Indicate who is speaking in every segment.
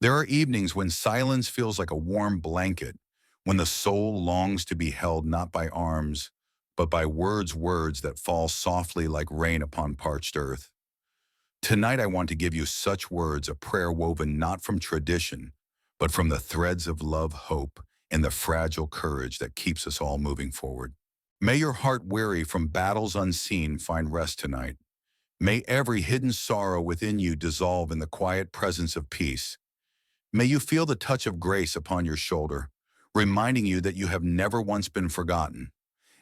Speaker 1: There are evenings when silence feels like a warm blanket, when the soul longs to be held not by arms, but by words that fall softly like rain upon parched earth. Tonight I want to give you such words, a prayer woven not from tradition, but from the threads of love, hope, and the fragile courage that keeps us all moving forward. May your heart weary from battles unseen find rest tonight. May every hidden sorrow within you dissolve in the quiet presence of peace. May you feel the touch of grace upon your shoulder, reminding you that you have never once been forgotten.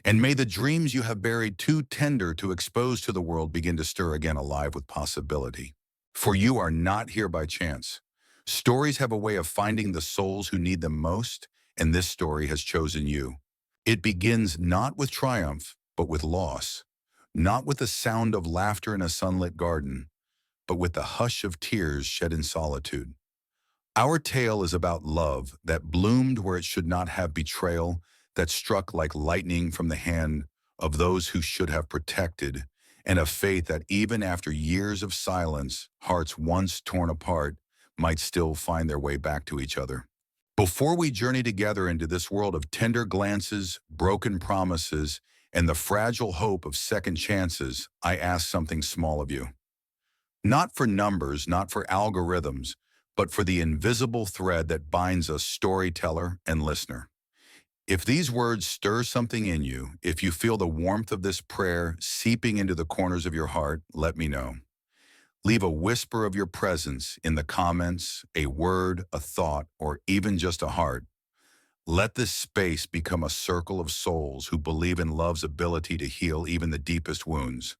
Speaker 1: And may the dreams you have buried too tender to expose to the world begin to stir again, alive with possibility. For you are not here by chance. Stories have a way of finding the souls who need them most, and this story has chosen you. It begins not with triumph, but with loss. Not with the sound of laughter in a sunlit garden, but with the hush of tears shed in solitude. Our tale is about love that bloomed where it should not have, betrayal that struck like lightning from the hand of those who should have protected, and a faith that even after years of silence, hearts once torn apart might still find their way back to each other. Before we journey together into this world of tender glances, broken promises, and the fragile hope of second chances, I ask something small of you. Not for numbers, not for algorithms, but for the invisible thread that binds us, storyteller and listener. If these words stir something in you, if you feel the warmth of this prayer seeping into the corners of your heart, let me know. Leave a whisper of your presence in the comments, a word, a thought, or even just a heart. Let this space become a circle of souls who believe in love's ability to heal even the deepest wounds.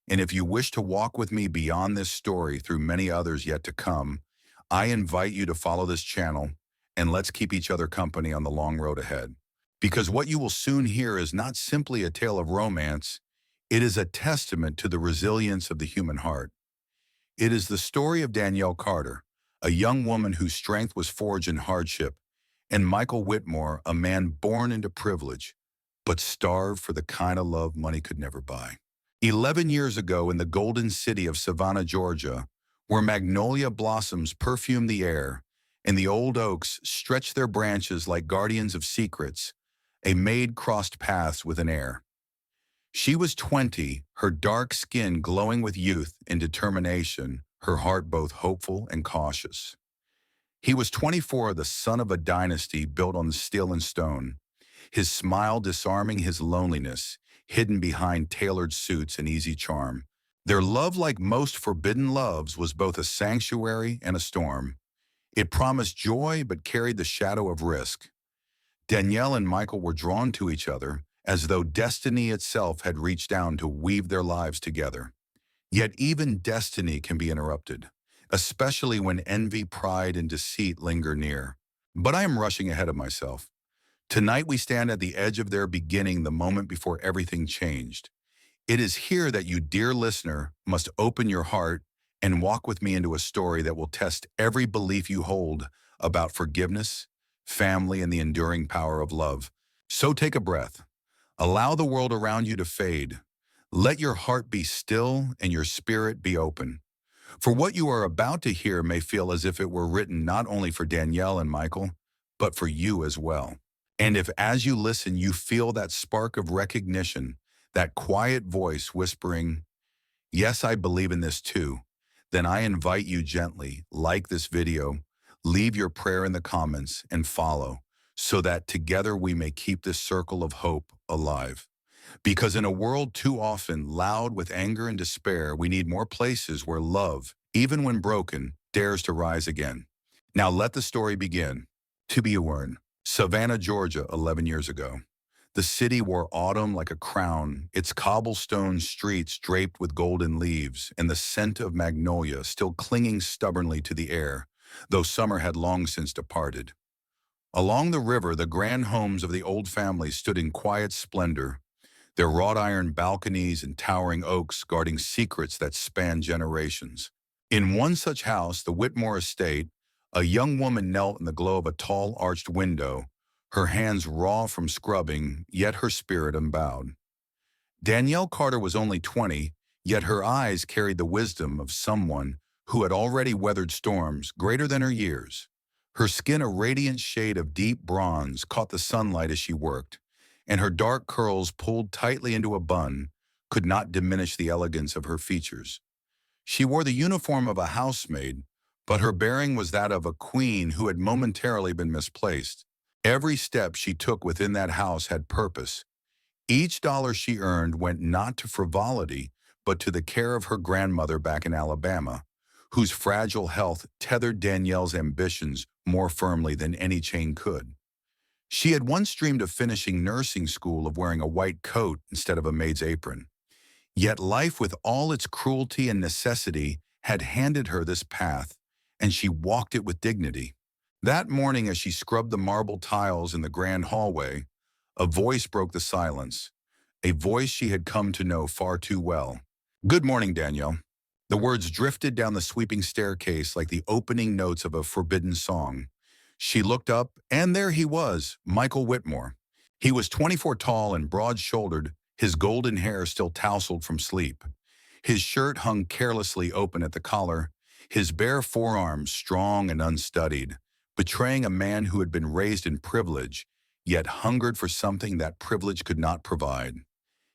Speaker 1: And if you wish to walk with me beyond this story through many others yet to come, I invite you to follow this channel, and let's keep each other company on the long road ahead. Because what you will soon hear is not simply a tale of romance, it is a testament to the resilience of the human heart. It is the story of Danielle Carter, a young woman whose strength was forged in hardship, and Michael Whitmore, a man born into privilege, but starved for the kind of love money could never buy. 11 years ago, in the golden city of Savannah, Georgia, where magnolia blossoms perfume the air and the old oaks stretch their branches like guardians of secrets, a maid crossed paths with an heir. She was 20, her dark skin glowing with youth and determination, her heart both hopeful and cautious. He was 24, the son of a dynasty built on steel and stone, his smile disarming his loneliness, hidden behind tailored suits and easy charm. Their love, like most forbidden loves, was both a sanctuary and a storm. It promised joy but carried the shadow of risk. Danielle and Michael were drawn to each other, as though destiny itself had reached down to weave their lives together. Yet even destiny can be interrupted, especially when envy, pride, and deceit linger near. But I am rushing ahead of myself. Tonight we stand at the edge of their beginning, the moment before everything changed. It is here that you, dear listener, must open your heart and walk with me into a story that will test every belief you hold about forgiveness, family, and the enduring power of love. So take a breath. Allow the world around you to fade. Let your heart be still and your spirit be open. For what you are about to hear may feel as if it were written not only for Danielle and Michael, but for you as well. And if as you listen you feel that spark of recognition, that quiet voice whispering, "Yes, I believe in this too," then I invite you gently, like this video, leave your prayer in the comments and follow, so that together we may keep this circle of hope alive. Because in a world too often loud with anger and despair, we need more places where love, even when broken, dares to rise again. Now let the story begin. To be Warren, Savannah, Georgia, 11 years ago. The city wore autumn like a crown, its cobblestone streets draped with golden leaves, and the scent of magnolia still clinging stubbornly to the air, though summer had long since departed. Along the river, the grand homes of the old family stood in quiet splendor, their wrought iron balconies and towering oaks guarding secrets that spanned generations. In one such house, the Whitmore estate, a young woman knelt in the glow of a tall arched window, her hands raw from scrubbing, yet her spirit unbowed. Danielle Carter was only 20, yet her eyes carried the wisdom of someone who had already weathered storms greater than her years. Her skin a radiant shade of deep bronze caught the sunlight as she worked, and her dark curls pulled tightly into a bun could not diminish the elegance of her features. She wore the uniform of a housemaid, but her bearing was that of a queen who had momentarily been misplaced. Every step she took within that house had purpose. Each dollar she earned went not to frivolity, but to the care of her grandmother back in Alabama, whose fragile health tethered Danielle's ambitions more firmly than any chain could. She had once dreamed of finishing nursing school, of wearing a white coat instead of a maid's apron. Yet life, with all its cruelty and necessity, had handed her this path, and she walked it with dignity. That morning, as she scrubbed the marble tiles in the grand hallway, a voice broke the silence, a voice she had come to know far too well. "Good morning, Danielle." The words drifted down the sweeping staircase like the opening notes of a forbidden song. She looked up, and there he was, Michael Whitmore. He was 24 tall and broad-shouldered, his golden hair still tousled from sleep. His shirt hung carelessly open at the collar, his bare forearms strong and unstudied, betraying a man who had been raised in privilege, yet hungered for something that privilege could not provide.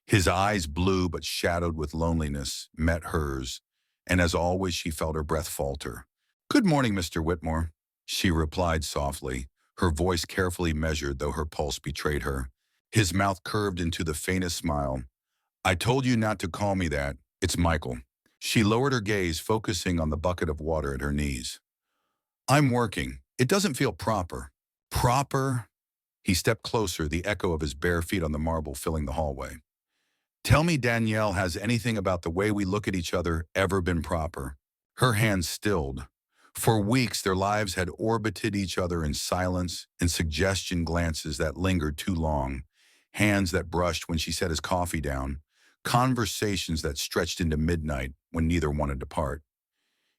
Speaker 1: His eyes, blue but shadowed with loneliness, met hers, and as always she felt her breath falter. "Good morning, Mr. Whitmore," she replied softly, her voice carefully measured though her pulse betrayed her. His mouth curved into the faintest smile. "I told you not to call me that. It's Michael." She lowered her gaze, focusing on the bucket of water at her knees. "I'm working. It doesn't feel proper." "Proper?" He stepped closer, the echo of his bare feet on the marble filling the hallway. "Tell me, Danielle, has anything about the way we look at each other ever been proper?" Her hands stilled. For weeks their lives had orbited each other in silence and suggestion glances that lingered too long, hands that brushed when she set his coffee down, conversations that stretched into midnight when neither wanted to part.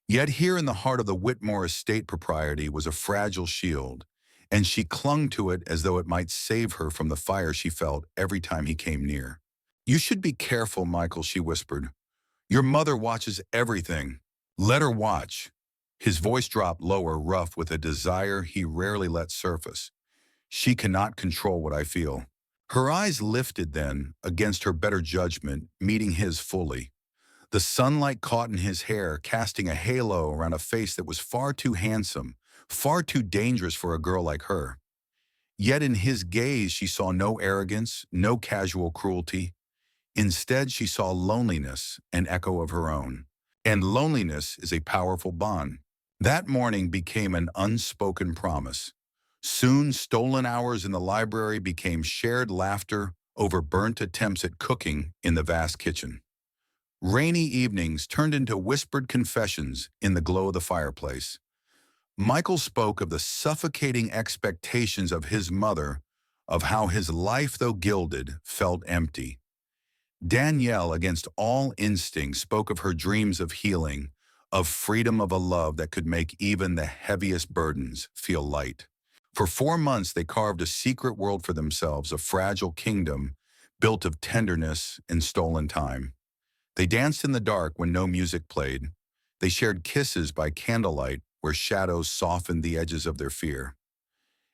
Speaker 1: Yet here in the heart of the Whitmore estate propriety was a fragile shield, and she clung to it as though it might save her from the fire she felt every time he came near. "You should be careful, Michael," she whispered. "Your mother watches everything. Let her watch." His voice dropped lower, rough with a desire he rarely let surface. "She cannot control what I feel." Her eyes lifted then, against her better judgment, meeting his fully. The sunlight caught in his hair, casting a halo around a face that was far too handsome, far too dangerous for a girl like her. Yet in his gaze she saw no arrogance, no casual cruelty. Instead she saw loneliness, an echo of her own. And loneliness is a powerful bond. That morning became an unspoken promise. Soon stolen hours in the library became shared laughter over burnt attempts at cooking in the vast kitchen. Rainy evenings turned into whispered confessions in the glow of the fireplace. Michael spoke of the suffocating expectations of his mother, of how his life, though gilded, felt empty. Danielle, against all instinct, spoke of her dreams of healing, of freedom, of a love that could make even the heaviest burdens feel light. For 4 months they carved a secret world for themselves, a fragile kingdom built of tenderness and stolen time. They danced in the dark when no music played. They shared kisses by candlelight where shadows softened the edges of their fear.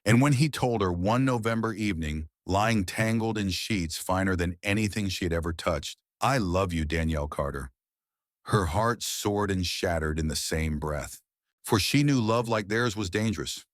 Speaker 1: And when he told her one November evening, lying tangled in sheets finer than anything she had ever touched, "I love you, Danielle Carter," her heart soared and shattered in the same breath. For she knew love like theirs was dangerous.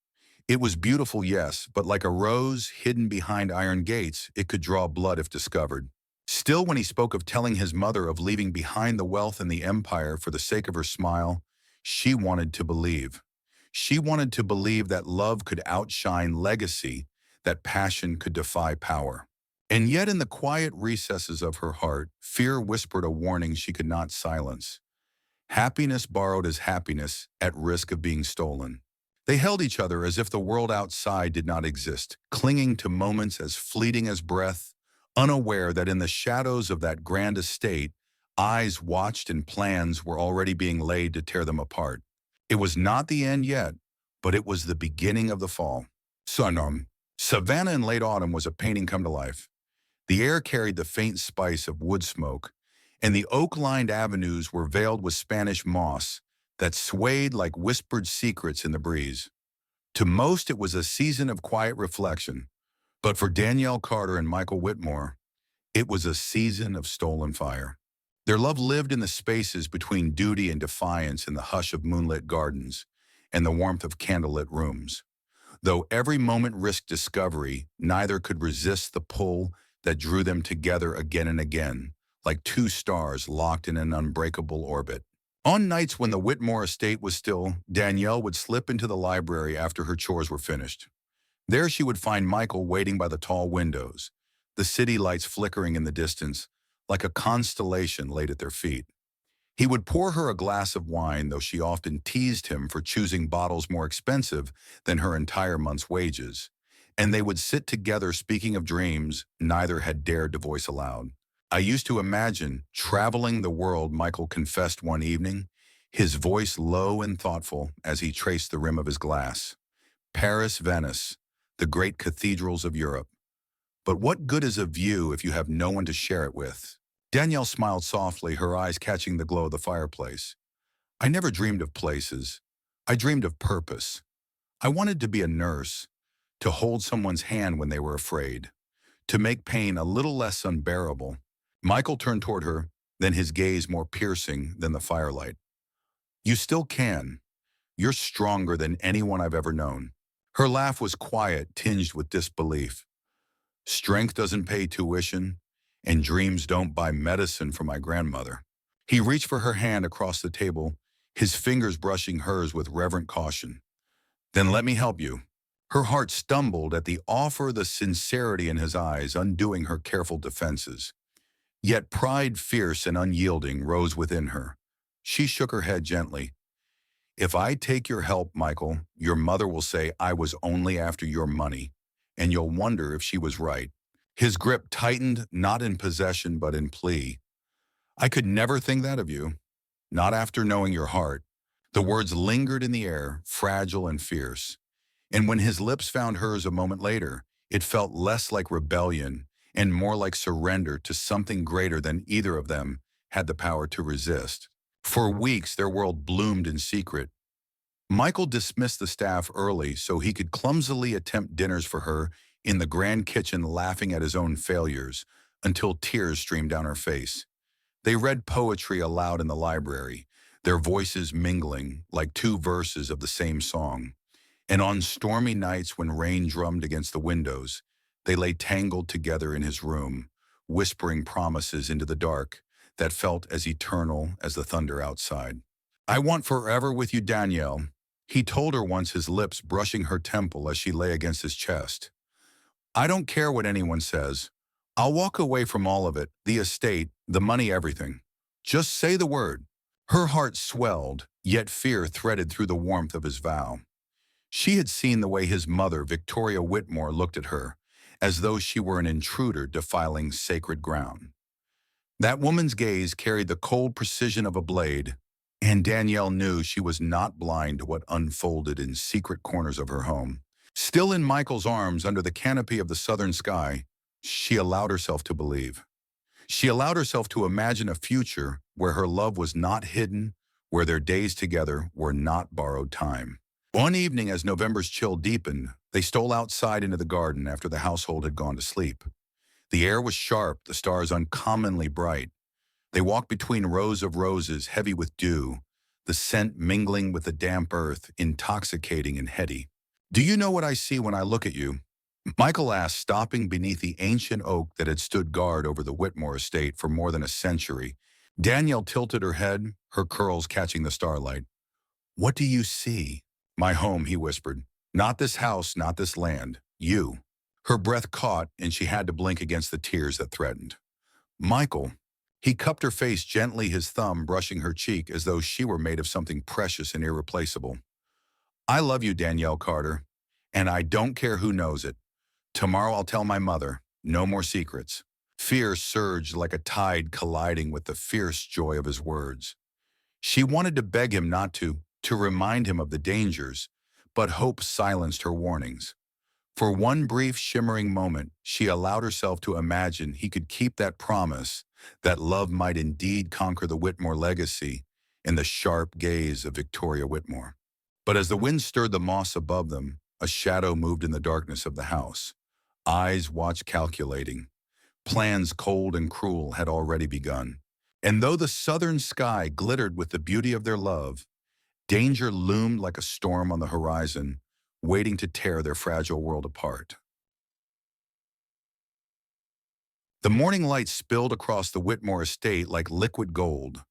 Speaker 1: It was beautiful, yes, but like a rose hidden behind iron gates, it could draw blood if discovered. Still, when he spoke of telling his mother of leaving behind the wealth and the empire for the sake of her smile, she wanted to believe. She wanted to believe that love could outshine legacy, that passion could defy power. And yet in the quiet recesses of her heart, fear whispered a warning she could not silence. Happiness borrowed as happiness, at risk of being stolen. They held each other as if the world outside did not exist, clinging to moments as fleeting as breath, unaware that in the shadows of that grand estate, eyes watched and plans were already being laid to tear them apart. It was not the end yet, but it was the beginning of the fall. Savannah in late autumn was a painting come to life. The air carried the faint spice of wood smoke, and the oak-lined avenues were veiled with Spanish moss, that swayed like whispered secrets in the breeze. To most, it was a season of quiet reflection, but for Danielle Carter and Michael Whitmore, it was a season of stolen fire. Their love lived in the spaces between duty and defiance, in the hush of moonlit gardens and the warmth of candlelit rooms. Though every moment risked discovery, neither could resist the pull that drew them together again and again, like two stars locked in an unbreakable orbit. On nights when the Whitmore estate was still, Danielle would slip into the library after her chores were finished. There she would find Michael waiting by the tall windows, the city lights flickering in the distance, like a constellation laid at their feet. He would pour her a glass of wine, though she often teased him for choosing bottles more expensive than her entire month's wages. And they would sit together speaking of dreams neither had dared to voice aloud. I used to imagine traveling the world, Michael confessed one evening, his voice low and thoughtful as he traced the rim of his glass. Paris, Venice, the great cathedrals of Europe. But what good is a view if you have no one to share it with? Danielle smiled softly, her eyes catching the glow of the fireplace. I never dreamed of places. I dreamed of purpose. I wanted to be a nurse, to hold someone's hand when they were afraid, to make pain a little less unbearable. Michael turned toward her, then his gaze more piercing than the firelight. You still can. You're stronger than anyone I've ever known. Her laugh was quiet, tinged with disbelief. Strength doesn't pay tuition, and dreams don't buy medicine for my grandmother. He reached for her hand across the table, his fingers brushing hers with reverent caution. Then let me help you. Her heart stumbled at the offer, the sincerity in his eyes, undoing her careful defenses. Yet pride, fierce and unyielding, rose within her. She shook her head gently. If I take your help, Michael, your mother will say I was only after your money, and you'll wonder if she was right. His grip tightened, not in possession but in plea. I could never think that of you, not after knowing your heart. The words lingered in the air, fragile and fierce. And when his lips found hers a moment later, it felt less like rebellion and more like surrender to something greater than either of them had the power to resist. For weeks, their world bloomed in secret. Michael dismissed the staff early so he could clumsily attempt dinners for her in the grand kitchen, laughing at his own failures until tears streamed down her face. They read poetry aloud in the library, their voices mingling like two verses of the same song. And on stormy nights when rain drummed against the windows, they lay tangled together in his room, whispering promises into the dark that felt as eternal as the thunder outside. I want forever with you, Danielle, he told her once, his lips brushing her temple as she lay against his chest. I don't care what anyone says. I'll walk away from all of it, the estate, the money, everything. Just say the word. Her heart swelled, yet fear threaded through the warmth of his vow. She had seen the way his mother, Victoria Whitmore, looked at her, as though she were an intruder defiling sacred ground. That woman's gaze carried the cold precision of a blade, and Danielle knew she was not blind to what unfolded in secret corners of her home. Still in Michael's arms under the canopy of the southern sky, she allowed herself to believe. She allowed herself to imagine a future where her love was not hidden, where their days together were not borrowed time. One evening, as November's chill deepened, they stole outside into the garden after the household had gone to sleep. The air was sharp, the stars uncommonly bright. They walked between rows of roses heavy with dew, the scent mingling with the damp earth, intoxicating and heady. Do you know what I see when I look at you? Michael asked, stopping beneath the ancient oak that had stood guard over the Whitmore estate for more than a century. Danielle tilted her head, her curls catching the starlight. What do you see? My home, he whispered. Not this house, not this land. You. Her breath caught, and she had to blink against the tears that threatened. Michael. He cupped her face gently, his thumb brushing her cheek as though she were made of something precious and irreplaceable. I love you, Danielle Carter, and I don't care who knows it. Tomorrow I'll tell my mother. No more secrets. Fear surged like a tide, colliding with the fierce joy of his words. She wanted to beg him not to remind him of the dangers, but hope silenced her warnings. For one brief, shimmering moment, she allowed herself to imagine he could keep that promise, that love might indeed conquer the Whitmore legacy, in the sharp gaze of Victoria Whitmore. But as the wind stirred the moss above them, a shadow moved in the darkness of the house. Eyes watched calculating. Plans cold and cruel had already begun. And though the southern sky glittered with the beauty of their love, danger loomed like a storm on the horizon, waiting to tear their fragile world apart. The morning light spilled across the Whitmore estate like liquid gold,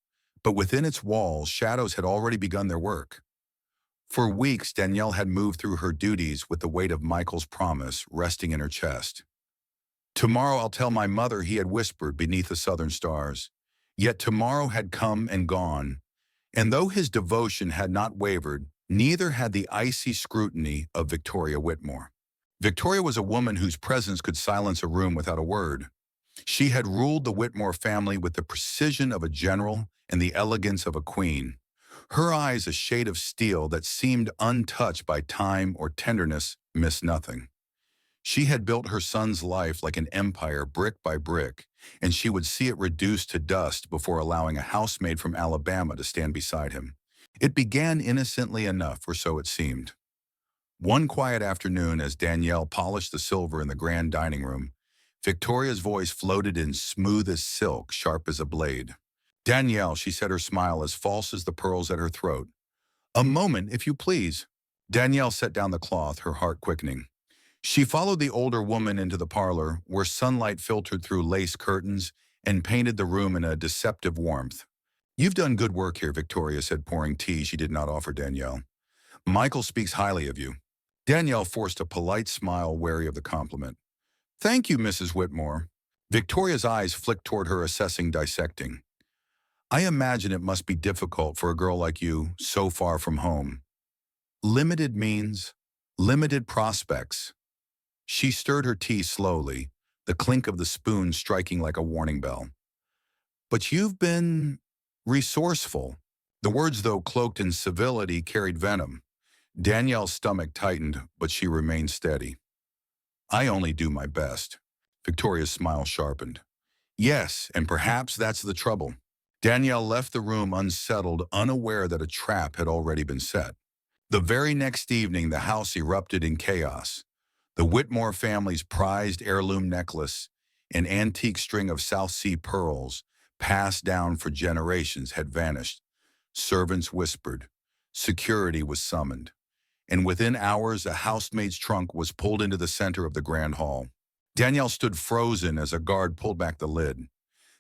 Speaker 1: but within its walls, shadows had already begun their work. For weeks, Danielle had moved through her duties with the weight of Michael's promise resting in her chest. "Tomorrow I'll tell my mother," he had whispered beneath the southern stars. Yet tomorrow had come and gone, and though his devotion had not wavered, neither had the icy scrutiny of Victoria Whitmore. Victoria was a woman whose presence could silence a room without a word. She had ruled the Whitmore family with the precision of a general and the elegance of a queen. Her eyes, a shade of steel that seemed untouched by time or tenderness, missed nothing. She had built her son's life like an empire brick by brick, and she would see it reduced to dust before allowing a housemaid from Alabama to stand beside him. It began innocently enough, or so it seemed. One quiet afternoon, as Danielle polished the silver in the grand dining room, Victoria's voice floated in smooth as silk, sharp as a blade. "Danielle," she said, her smile as false as the pearls at her throat. "A moment, if you please." Danielle set down the cloth, her heart quickening. She followed the older woman into the parlor, where sunlight filtered through lace curtains and painted the room in a deceptive warmth. "You've done good work here," Victoria said, pouring tea she did not offer Danielle. "Michael speaks highly of you." Danielle forced a polite smile, wary of the compliment. "Thank you, Mrs. Whitmore." Victoria's eyes flicked toward her, assessing, dissecting. "I imagine it must be difficult for a girl like you, so far from home. Limited means, limited prospects." She stirred her tea slowly, the clink of the spoon striking like a warning bell. "But you've been resourceful." The words, though cloaked in civility, carried venom. Danielle's stomach tightened, but she remained steady. "I only do my best." Victoria's smile sharpened. "Yes, and perhaps that's the trouble." Danielle left the room unsettled, unaware that a trap had already been set. The very next evening, the house erupted in chaos. The Whitmore family's prized heirloom necklace, an antique string of South Sea pearls, passed down for generations, had vanished. Servants whispered. Security was summoned. And within hours, a housemaid's trunk was pulled into the center of the grand hall. Danielle stood frozen as a guard pulled back the lid.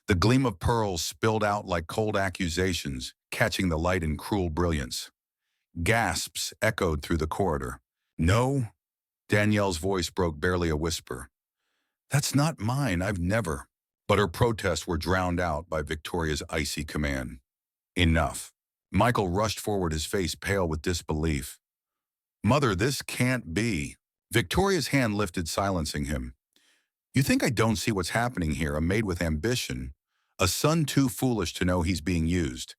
Speaker 1: The gleam of pearls spilled out like cold accusations, catching the light in cruel brilliance. Gasps echoed through the corridor. "No?" Danielle's voice broke barely a whisper. "That's not mine, I've never." But her protests were drowned out by Victoria's icy command. "Enough." Michael rushed forward, his face pale with disbelief. "Mother, this can't be." Victoria's hand lifted, silencing him. "You think I don't see what's happening here? A maid with ambition, a son too foolish to know he's being used,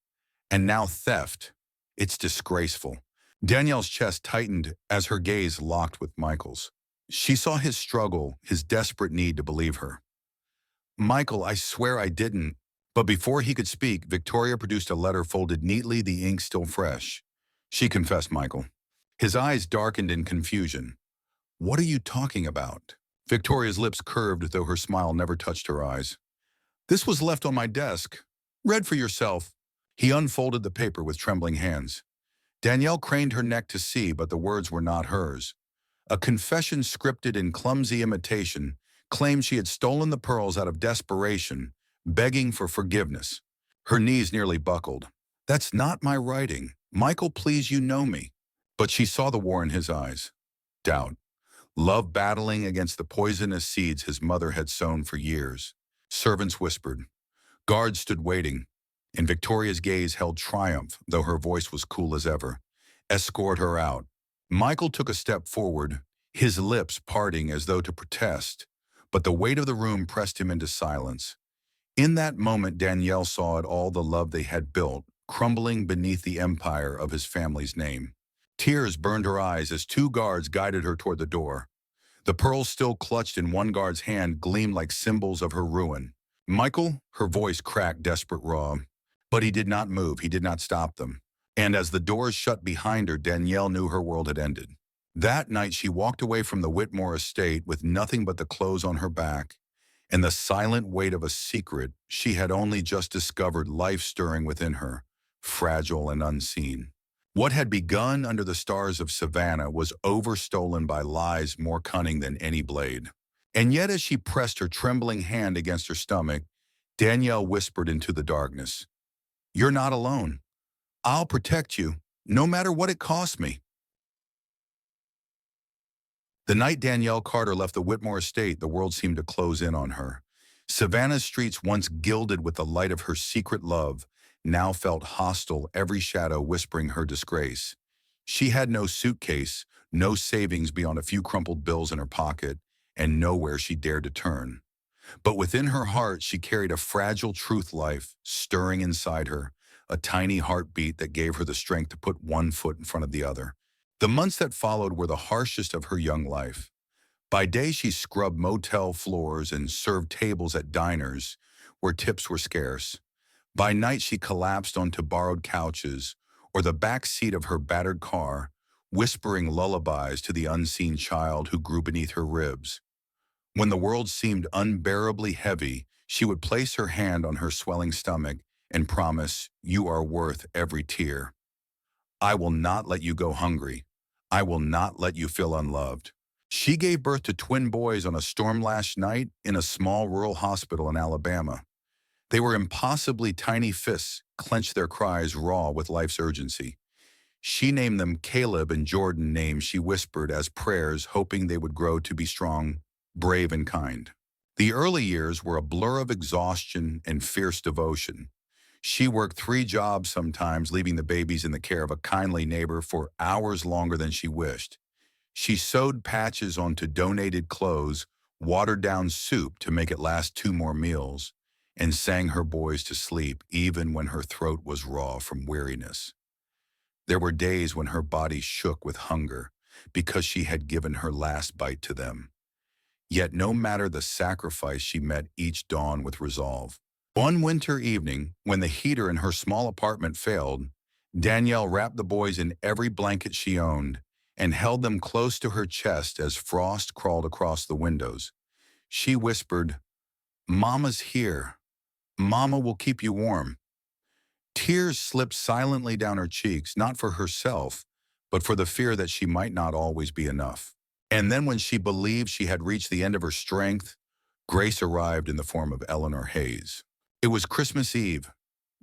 Speaker 1: and now theft. It's disgraceful." Danielle's chest tightened as her gaze locked with Michael's. She saw his struggle, his desperate need to believe her. "Michael, I swear I didn't." But before he could speak, Victoria produced a letter folded neatly, the ink still fresh. She confessed Michael. His eyes darkened in confusion. "What are you talking about?" Victoria's lips curved, though her smile never touched her eyes. "This was left on my desk. Read for yourself." He unfolded the paper with trembling hands. Danielle craned her neck to see, but the words were not hers. A confession scripted in clumsy imitation claimed she had stolen the pearls out of desperation, begging for forgiveness. Her knees nearly buckled. "That's not my writing. Michael, please, you know me." But she saw the war in his eyes. Doubt. Love battling against the poisonous seeds his mother had sown for years. Servants whispered. Guards stood waiting, and Victoria's gaze held triumph, though her voice was cool as ever. "Escort her out." Michael took a step forward, his lips parting as though to protest, but the weight of the room pressed him into silence. In that moment, Danielle saw it all, the love they had built, crumbling beneath the empire of his family's name. Tears burned her eyes as two guards guided her toward the door. The pearls still clutched in one guard's hand gleamed like symbols of her ruin. "Michael," her voice cracked, desperate, raw. But he did not move, he did not stop them. And as the doors shut behind her, Danielle knew her world had ended. That night, she walked away from the Whitmore estate with nothing but the clothes on her back and the silent weight of a secret she had only just discovered life stirring within her, fragile and unseen. What had begun under the stars of Savannah was overstolen by lies more cunning than any blade. And yet as she pressed her trembling hand against her stomach, Danielle whispered into the darkness, "You're not alone. I'll protect you, no matter what it costs me." The night Danielle Carter left the Whitmore estate, the world seemed to close in on her. Savannah's streets, once gilded with the light of her secret love, now felt hostile, every shadow whispering her disgrace. She had no suitcase, no savings beyond a few crumpled bills in her pocket, and nowhere she dared to turn. But within her heart, she carried a fragile truth life stirring inside her, a tiny heartbeat that gave her the strength to put one foot in front of the other. The months that followed were the harshest of her young life. By day, she scrubbed motel floors and served tables at diners where tips were scarce. By night, she collapsed onto borrowed couches or the back seat of her battered car, whispering lullabies to the unseen child who grew beneath her ribs. When the world seemed unbearably heavy, she would place her hand on her swelling stomach and promise, "You are worth every tear. I will not let you go hungry. I will not let you feel unloved." She gave birth to twin boys on a storm-lashed night in a small rural hospital in Alabama. They were impossibly tiny fists, clenched their cries raw with life's urgency. She named them Caleb and Jordan, names she whispered as prayers, hoping they would grow to be strong, brave, and kind. The early years were a blur of exhaustion and fierce devotion. She worked 3 jobs sometimes, leaving the babies in the care of a kindly neighbor for hours longer than she wished. She sewed patches onto donated clothes, watered down soup to make it last 2 more meals, and sang her boys to sleep even when her throat was raw from weariness. There were days when her body shook with hunger because she had given her last bite to them. Yet no matter the sacrifice, she met each dawn with resolve. One winter evening, when the heater in her small apartment failed, Danielle wrapped the boys in every blanket she owned and held them close to her chest as frost crawled across the windows. She whispered, "Mama's here. Mama will keep you warm." Tears slipped silently down her cheeks, not for herself, but for the fear that she might not always be enough. And then when she believed she had reached the end of her strength, grace arrived in the form of Eleanor Hayes. It was Christmas Eve.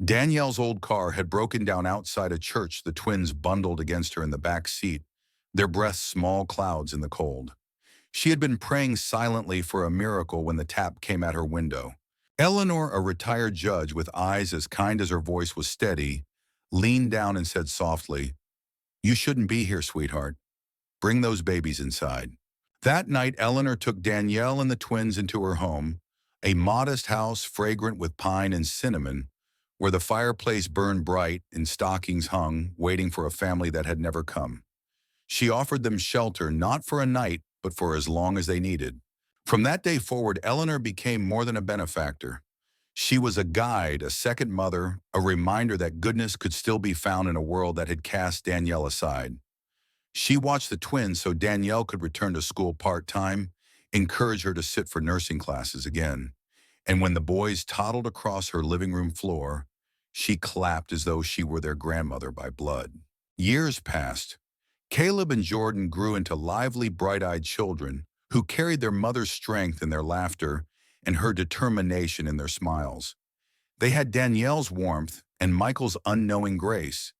Speaker 1: Danielle's old car had broken down outside a church. The twins bundled against her in the back seat, their breaths small clouds in the cold. She had been praying silently for a miracle when the tap came at her window. Eleanor, a retired judge with eyes as kind as her voice was steady, leaned down and said softly, "You shouldn't be here, sweetheart. Bring those babies inside." That night, Eleanor took Danielle and the twins into her home, a modest house fragrant with pine and cinnamon, where the fireplace burned bright and stockings hung, waiting for a family that had never come. She offered them shelter, not for a night, but for as long as they needed. From that day forward, Eleanor became more than a benefactor. She was a guide, a second mother, a reminder that goodness could still be found in a world that had cast Danielle aside. She watched the twins so Danielle could return to school part-time, encourage her to sit for nursing classes again. And when the boys toddled across her living room floor, she clapped as though she were their grandmother by blood. Years passed. Caleb and Jordan grew into lively, bright-eyed children who carried their mother's strength in their laughter and her determination in their smiles. They had Danielle's warmth and Michael's unknowing grace,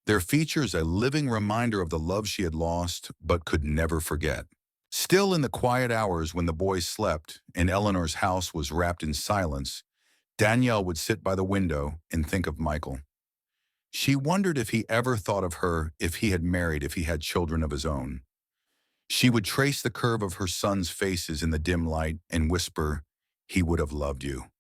Speaker 1: their features a living reminder of the love she had lost but could never forget. Still, in the quiet hours when the boys slept and Eleanor's house was wrapped in silence, Danielle would sit by the window and think of Michael. She wondered if he ever thought of her, if he had married, if he had children of his own. She would trace the curve of her sons' faces in the dim light and whisper, "He would have loved you.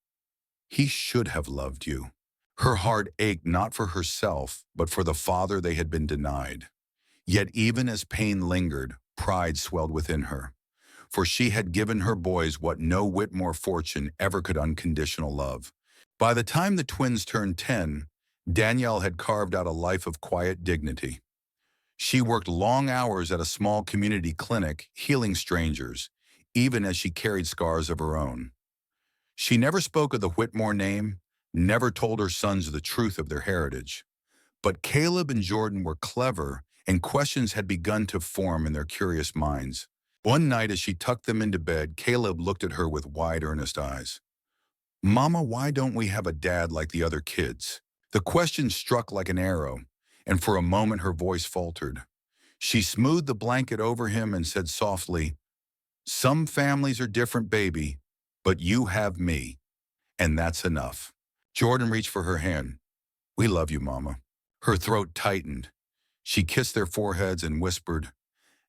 Speaker 1: He should have loved you." Her heart ached not for herself, but for the father they had been denied. Yet even as pain lingered, pride swelled within her. For she had given her boys what no Whitmore fortune ever could: unconditional love. By the time the twins turned 10, Danielle had carved out a life of quiet dignity. She worked long hours at a small community clinic, healing strangers, even as she carried scars of her own. She never spoke of the Whitmore name, never told her sons the truth of their heritage. But Caleb and Jordan were clever, and questions had begun to form in their curious minds. One night as she tucked them into bed, Caleb looked at her with wide, earnest eyes. "Mama, why don't we have a dad like the other kids?" The question struck like an arrow, and for a moment her voice faltered. She smoothed the blanket over him and said softly, "Some families are different, baby, but you have me, and that's enough." Jordan reached for her hand. "We love you, Mama." Her throat tightened. She kissed their foreheads and whispered,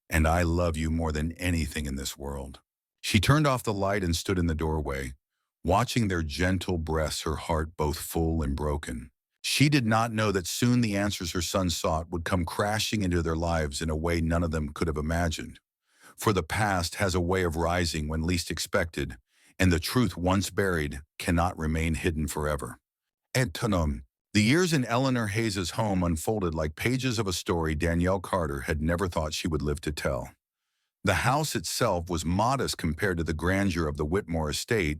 Speaker 1: "And I love you more than anything in this world." She turned off the light and stood in the doorway, watching their gentle breaths, her heart both full and broken. She did not know that soon the answers her son sought would come crashing into their lives in a way none of them could have imagined. For the past has a way of rising when least expected, and the truth once buried cannot remain hidden forever. Et Tanum. The years in Eleanor Hayes's home unfolded like pages of a story Danielle Carter had never thought she would live to tell. The house itself was modest compared to the grandeur of the Whitmore estate,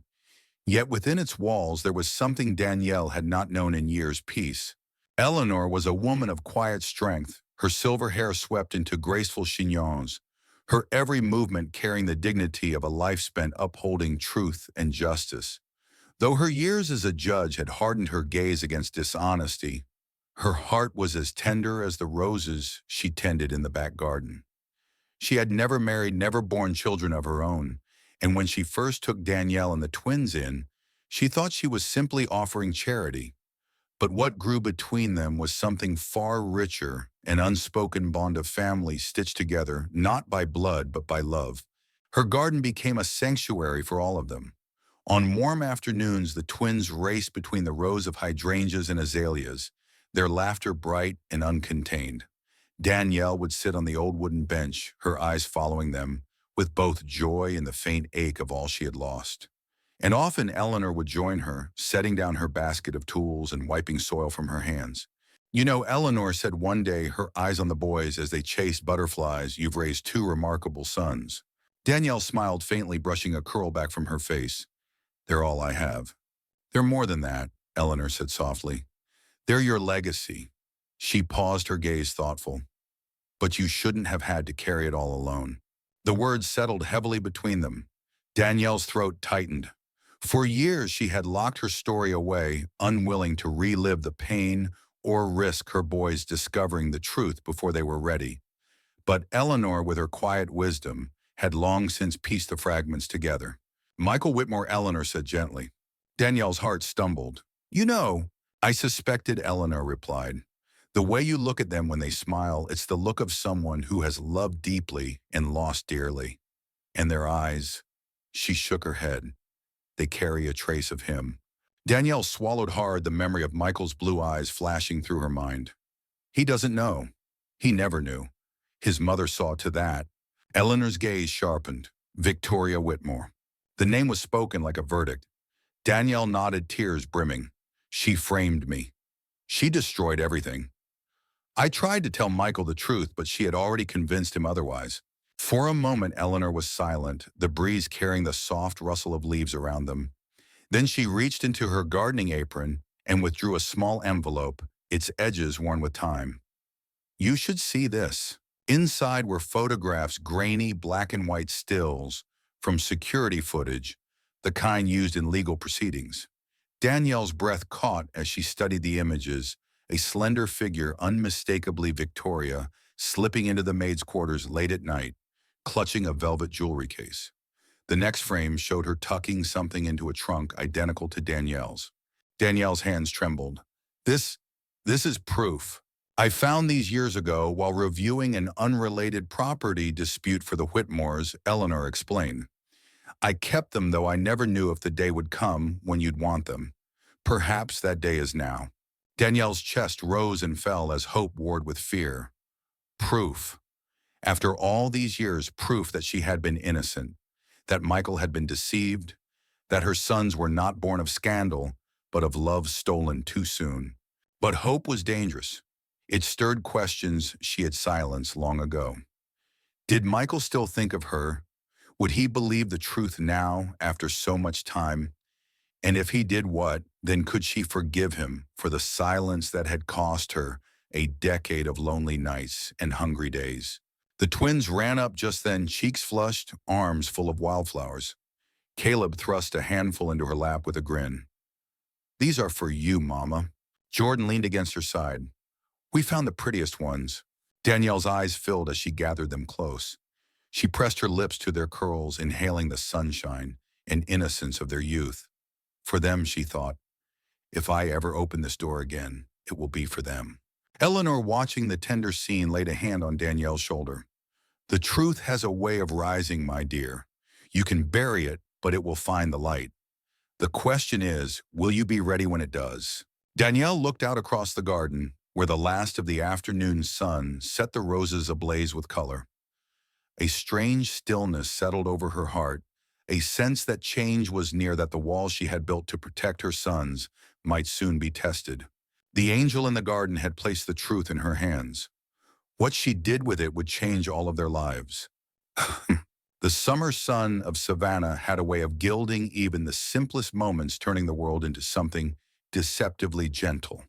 Speaker 1: yet within its walls there was something Danielle had not known in years: peace. Eleanor was a woman of quiet strength, her silver hair swept into graceful chignons, her every movement carrying the dignity of a life spent upholding truth and justice. Though her years as a judge had hardened her gaze against dishonesty, her heart was as tender as the roses she tended in the back garden. She had never married, never borne children of her own, and when she first took Danielle and the twins in, she thought she was simply offering charity. But what grew between them was something far richer, an unspoken bond of family stitched together, not by blood but by love. Her garden became a sanctuary for all of them. On warm afternoons, the twins raced between the rows of hydrangeas and azaleas, their laughter bright and uncontained. Danielle would sit on the old wooden bench, her eyes following them, with both joy and the faint ache of all she had lost. And often Eleanor would join her, setting down her basket of tools and wiping soil from her hands. "You know," Eleanor said one day, her eyes on the boys as they chased butterflies, "you've raised two remarkable sons." Danielle smiled faintly, brushing a curl back from her face. "They're all I have." "They're more than that," Eleanor said softly. "They're your legacy." She paused, her gaze thoughtful. "But you shouldn't have had to carry it all alone." The words settled heavily between them. Danielle's throat tightened. For years she had locked her story away, unwilling to relive the pain or risk her boys discovering the truth before they were ready. But Eleanor, with her quiet wisdom, had long since pieced the fragments together. "Michael Whitmore," Eleanor said gently. Danielle's heart stumbled. "You know," "I suspected," Eleanor replied. "The way you look at them when they smile, it's the look of someone who has loved deeply and lost dearly. And their eyes," she shook her head, "they carry a trace of him." Danielle swallowed hard, the memory of Michael's blue eyes flashing through her mind. He doesn't know. He never knew. His mother saw to that. Eleanor's gaze sharpened. Victoria Whitmore. The name was spoken like a verdict. Danielle nodded, tears brimming. "She framed me. She destroyed everything. I tried to tell Michael the truth, but she had already convinced him otherwise." For a moment, Eleanor was silent, the breeze carrying the soft rustle of leaves around them. Then she reached into her gardening apron and withdrew a small envelope, its edges worn with time. "You should see this." Inside were photographs, grainy black and white stills from security footage, the kind used in legal proceedings. Danielle's breath caught as she studied the images, a slender figure, unmistakably Victoria, slipping into the maid's quarters late at night, clutching a velvet jewelry case. The next frame showed her tucking something into a trunk identical to Danielle's. Danielle's hands trembled. This is proof. I found these years ago while reviewing an unrelated property dispute for the Whitmores," Eleanor explained. "I kept them, though I never knew if the day would come when you'd want them. Perhaps that day is now." Danielle's chest rose and fell as hope warred with fear. Proof. After all these years, proof that she had been innocent, that Michael had been deceived, that her sons were not born of scandal, but of love stolen too soon. But hope was dangerous. It stirred questions she had silenced long ago. Did Michael still think of her? Would he believe the truth now after so much time? And if he did, what, then could she forgive him for the silence that had cost her a decade of lonely nights and hungry days? The twins ran up just then, cheeks flushed, arms full of wildflowers. Caleb thrust a handful into her lap with a grin. "These are for you, Mama." Jordan leaned against her side. "We found the prettiest ones." Danielle's eyes filled as she gathered them close. She pressed her lips to their curls, inhaling the sunshine and innocence of their youth. For them, she thought, if I ever open this door again, it will be for them. Eleanor, watching the tender scene, laid a hand on Danielle's shoulder. "The truth has a way of rising, my dear. You can bury it, but it will find the light. The question is, will you be ready when it does?" Danielle looked out across the garden, where the last of the afternoon sun set the roses ablaze with color. A strange stillness settled over her heart, a sense that change was near, that the wall she had built to protect her sons might soon be tested. The angel in the garden had placed the truth in her hands. What she did with it would change all of their lives. The summer sun of Savannah had a way of gilding even the simplest moments, turning the world into something deceptively gentle.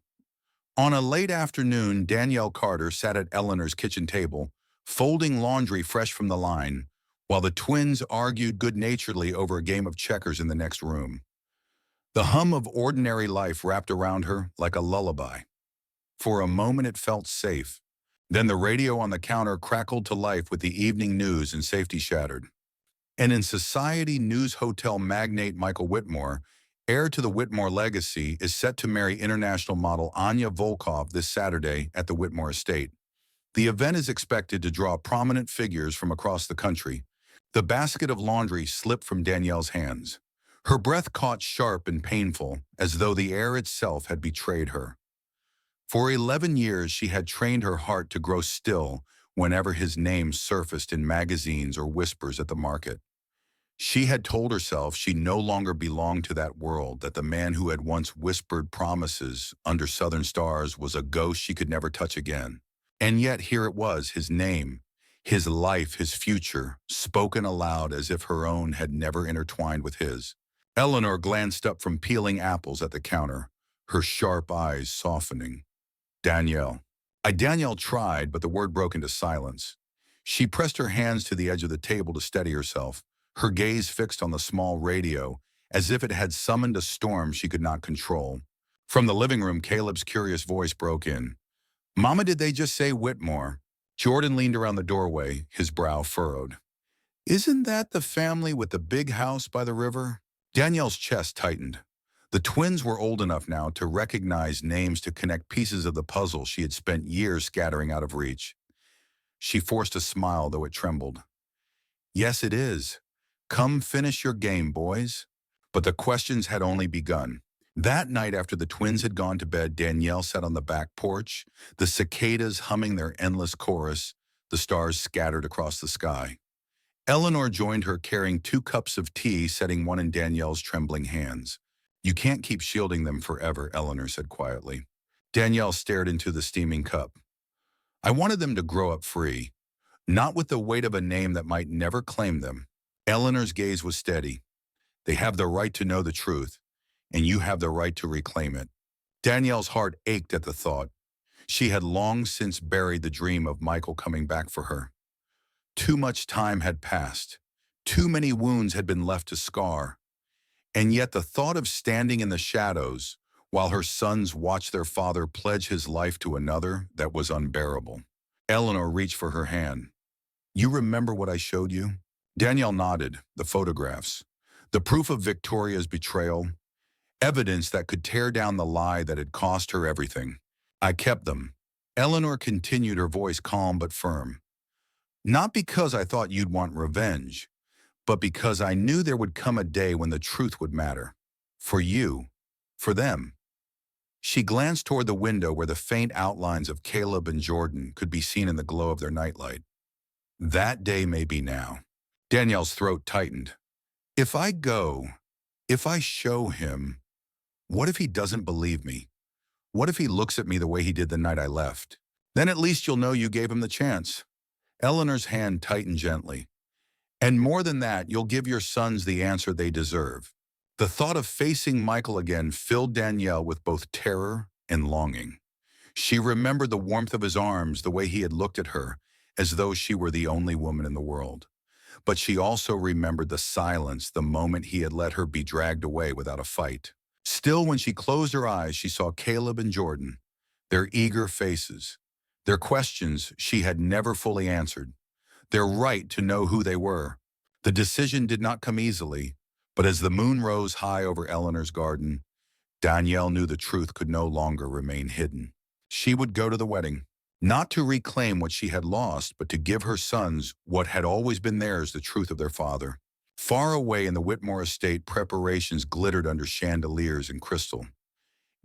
Speaker 1: On a late afternoon, Danielle Carter sat at Eleanor's kitchen table, folding laundry fresh from the line, while the twins argued good-naturedly over a game of checkers in the next room. The hum of ordinary life wrapped around her like a lullaby. For a moment it felt safe. Then the radio on the counter crackled to life with the evening news and safety shattered. And in society, news hotel magnate Michael Whitmore, heir to the Whitmore legacy, is set to marry international model Anya Volkov this Saturday at the Whitmore estate. The event is expected to draw prominent figures from across the country. The basket of laundry slipped from Danielle's hands. Her breath caught sharp and painful, as though the air itself had betrayed her. For 11 years, she had trained her heart to grow still whenever his name surfaced in magazines or whispers at the market. She had told herself she no longer belonged to that world, that the man who had once whispered promises under southern stars was a ghost she could never touch again. And yet here it was, his name, his life, his future, spoken aloud as if her own had never intertwined with his. Eleanor glanced up from peeling apples at the counter, her sharp eyes softening. "Danielle." Danielle tried, but the word broke into silence. She pressed her hands to the edge of the table to steady herself, her gaze fixed on the small radio, as if it had summoned a storm she could not control. From the living room, Caleb's curious voice broke in. "Mama, did they just say Whitmore?" Jordan leaned around the doorway, his brow furrowed. "Isn't that the family with the big house by the river?" Danielle's chest tightened. The twins were old enough now to recognize names, to connect pieces of the puzzle she had spent years scattering out of reach. She forced a smile, though it trembled. "Yes, it is. Come finish your game, boys." But the questions had only begun. That night, after the twins had gone to bed, Danielle sat on the back porch, the cicadas humming their endless chorus, the stars scattered across the sky. Eleanor joined her, carrying 2 cups of tea, setting one in Danielle's trembling hands. "You can't keep shielding them forever," Eleanor said quietly. Danielle stared into the steaming cup. "I wanted them to grow up free, not with the weight of a name that might never claim them." Eleanor's gaze was steady. "They have the right to know the truth, and you have the right to reclaim it." Danielle's heart ached at the thought. She had long since buried the dream of Michael coming back for her. Too much time had passed. Too many wounds had been left to scar. And yet the thought of standing in the shadows while her sons watched their father pledge his life to another, that was unbearable. Eleanor reached for her hand. "You remember what I showed you?" Danielle nodded. The photographs. The proof of Victoria's betrayal. Evidence that could tear down the lie that had cost her everything. "I kept them." Eleanor continued, her voice calm but firm. "Not because I thought you'd want revenge, but because I knew there would come a day when the truth would matter. For you. For them." She glanced toward the window, where the faint outlines of Caleb and Jordan could be seen in the glow of their nightlight. "That day may be now." Danielle's throat tightened. If I go, if I show him, What if he doesn't believe me? What if he looks at me the way he did the night I left? Then at least you'll know you gave him the chance. Eleanor's hand tightened gently. And more than that, you'll give your sons the answer they deserve. The thought of facing Michael again filled Danielle with both terror and longing. She remembered the warmth of his arms, the way he had looked at her, as though she were the only woman in the world. But she also remembered the silence the moment he had let her be dragged away without a fight. Still, when she closed her eyes, she saw Caleb and Jordan, their eager faces, their questions she had never fully answered, their right to know who they were. The decision did not come easily, but as the moon rose high over Eleanor's garden, Danielle knew the truth could no longer remain hidden. She would go to the wedding, not to reclaim what she had lost, but to give her sons what had always been theirs, the truth of their father. Far away in the Whitmore estate, preparations glittered under chandeliers and crystal.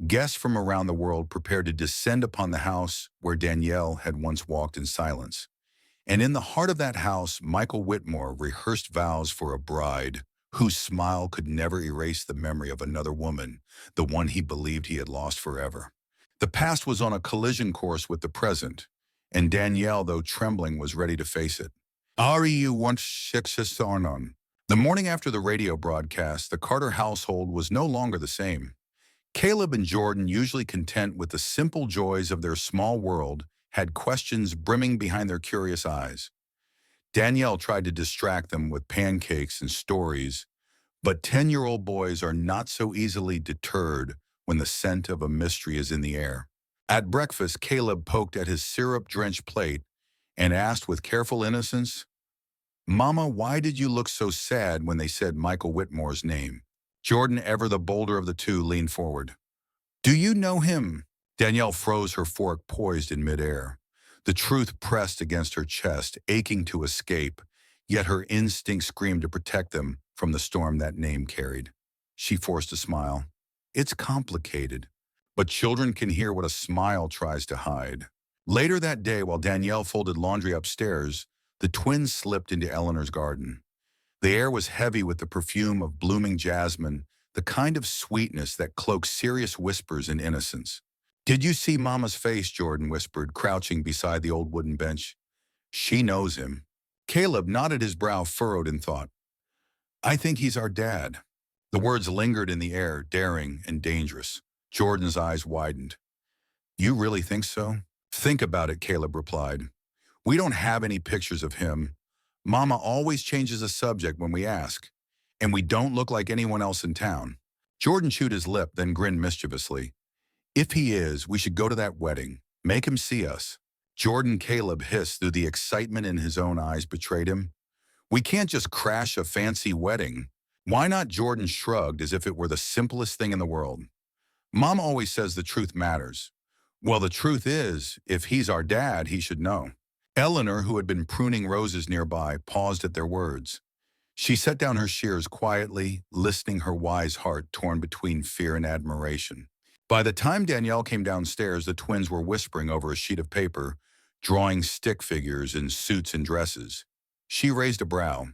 Speaker 1: Guests from around the world prepared to descend upon the house where Danielle had once walked in silence. And in the heart of that house, Michael Whitmore rehearsed vows for a bride whose smile could never erase the memory of another woman, the one he believed he had lost forever. The past was on a collision course with the present, and Danielle, though trembling, was ready to face it. REU 16 The morning after the radio broadcast, the Carter household was no longer the same. Caleb and Jordan, usually content with the simple joys of their small world, had questions brimming behind their curious eyes. Danielle tried to distract them with pancakes and stories, but 10-year-old boys are not so easily deterred when the scent of a mystery is in the air. At breakfast, Caleb poked at his syrup-drenched plate and asked with careful innocence, "Mama, why did you look so sad when they said Michael Whitmore's name?" Jordan, ever the bolder of the two, leaned forward. "Do you know him?" Danielle froze, her fork poised in midair. The truth pressed against her chest, aching to escape, yet her instinct screamed to protect them from the storm that name carried. She forced a smile. "It's complicated, but children can hear what a smile tries to hide." Later that day, while Danielle folded laundry upstairs, the twins slipped into Eleanor's garden. The air was heavy with the perfume of blooming jasmine, the kind of sweetness that cloaks serious whispers in innocence. "Did you see Mama's face?" Jordan whispered, crouching beside the old wooden bench. "She knows him." Caleb nodded, his brow furrowed in thought. "I think he's our dad." The words lingered in the air, daring and dangerous. Jordan's eyes widened. "You really think so?" "Think about it," Caleb replied. "We don't have any pictures of him. Mama always changes the subject when we ask, and we don't look like anyone else in town." Jordan chewed his lip, then grinned mischievously. "If he is, we should go to that wedding. Make him see us." Jordan, Caleb hissed, through the excitement in his own eyes betrayed him. "We can't just crash a fancy wedding." "Why not?" Jordan shrugged, as if it were the simplest thing in the world. "Mom always says the truth matters." "Well, the truth is, if he's our dad, he should know." Eleanor, who had been pruning roses nearby, paused at their words. She set down her shears quietly, listening, her wise heart torn between fear and admiration. By the time Danielle came downstairs, the twins were whispering over a sheet of paper, drawing stick figures in suits and dresses. She raised a brow.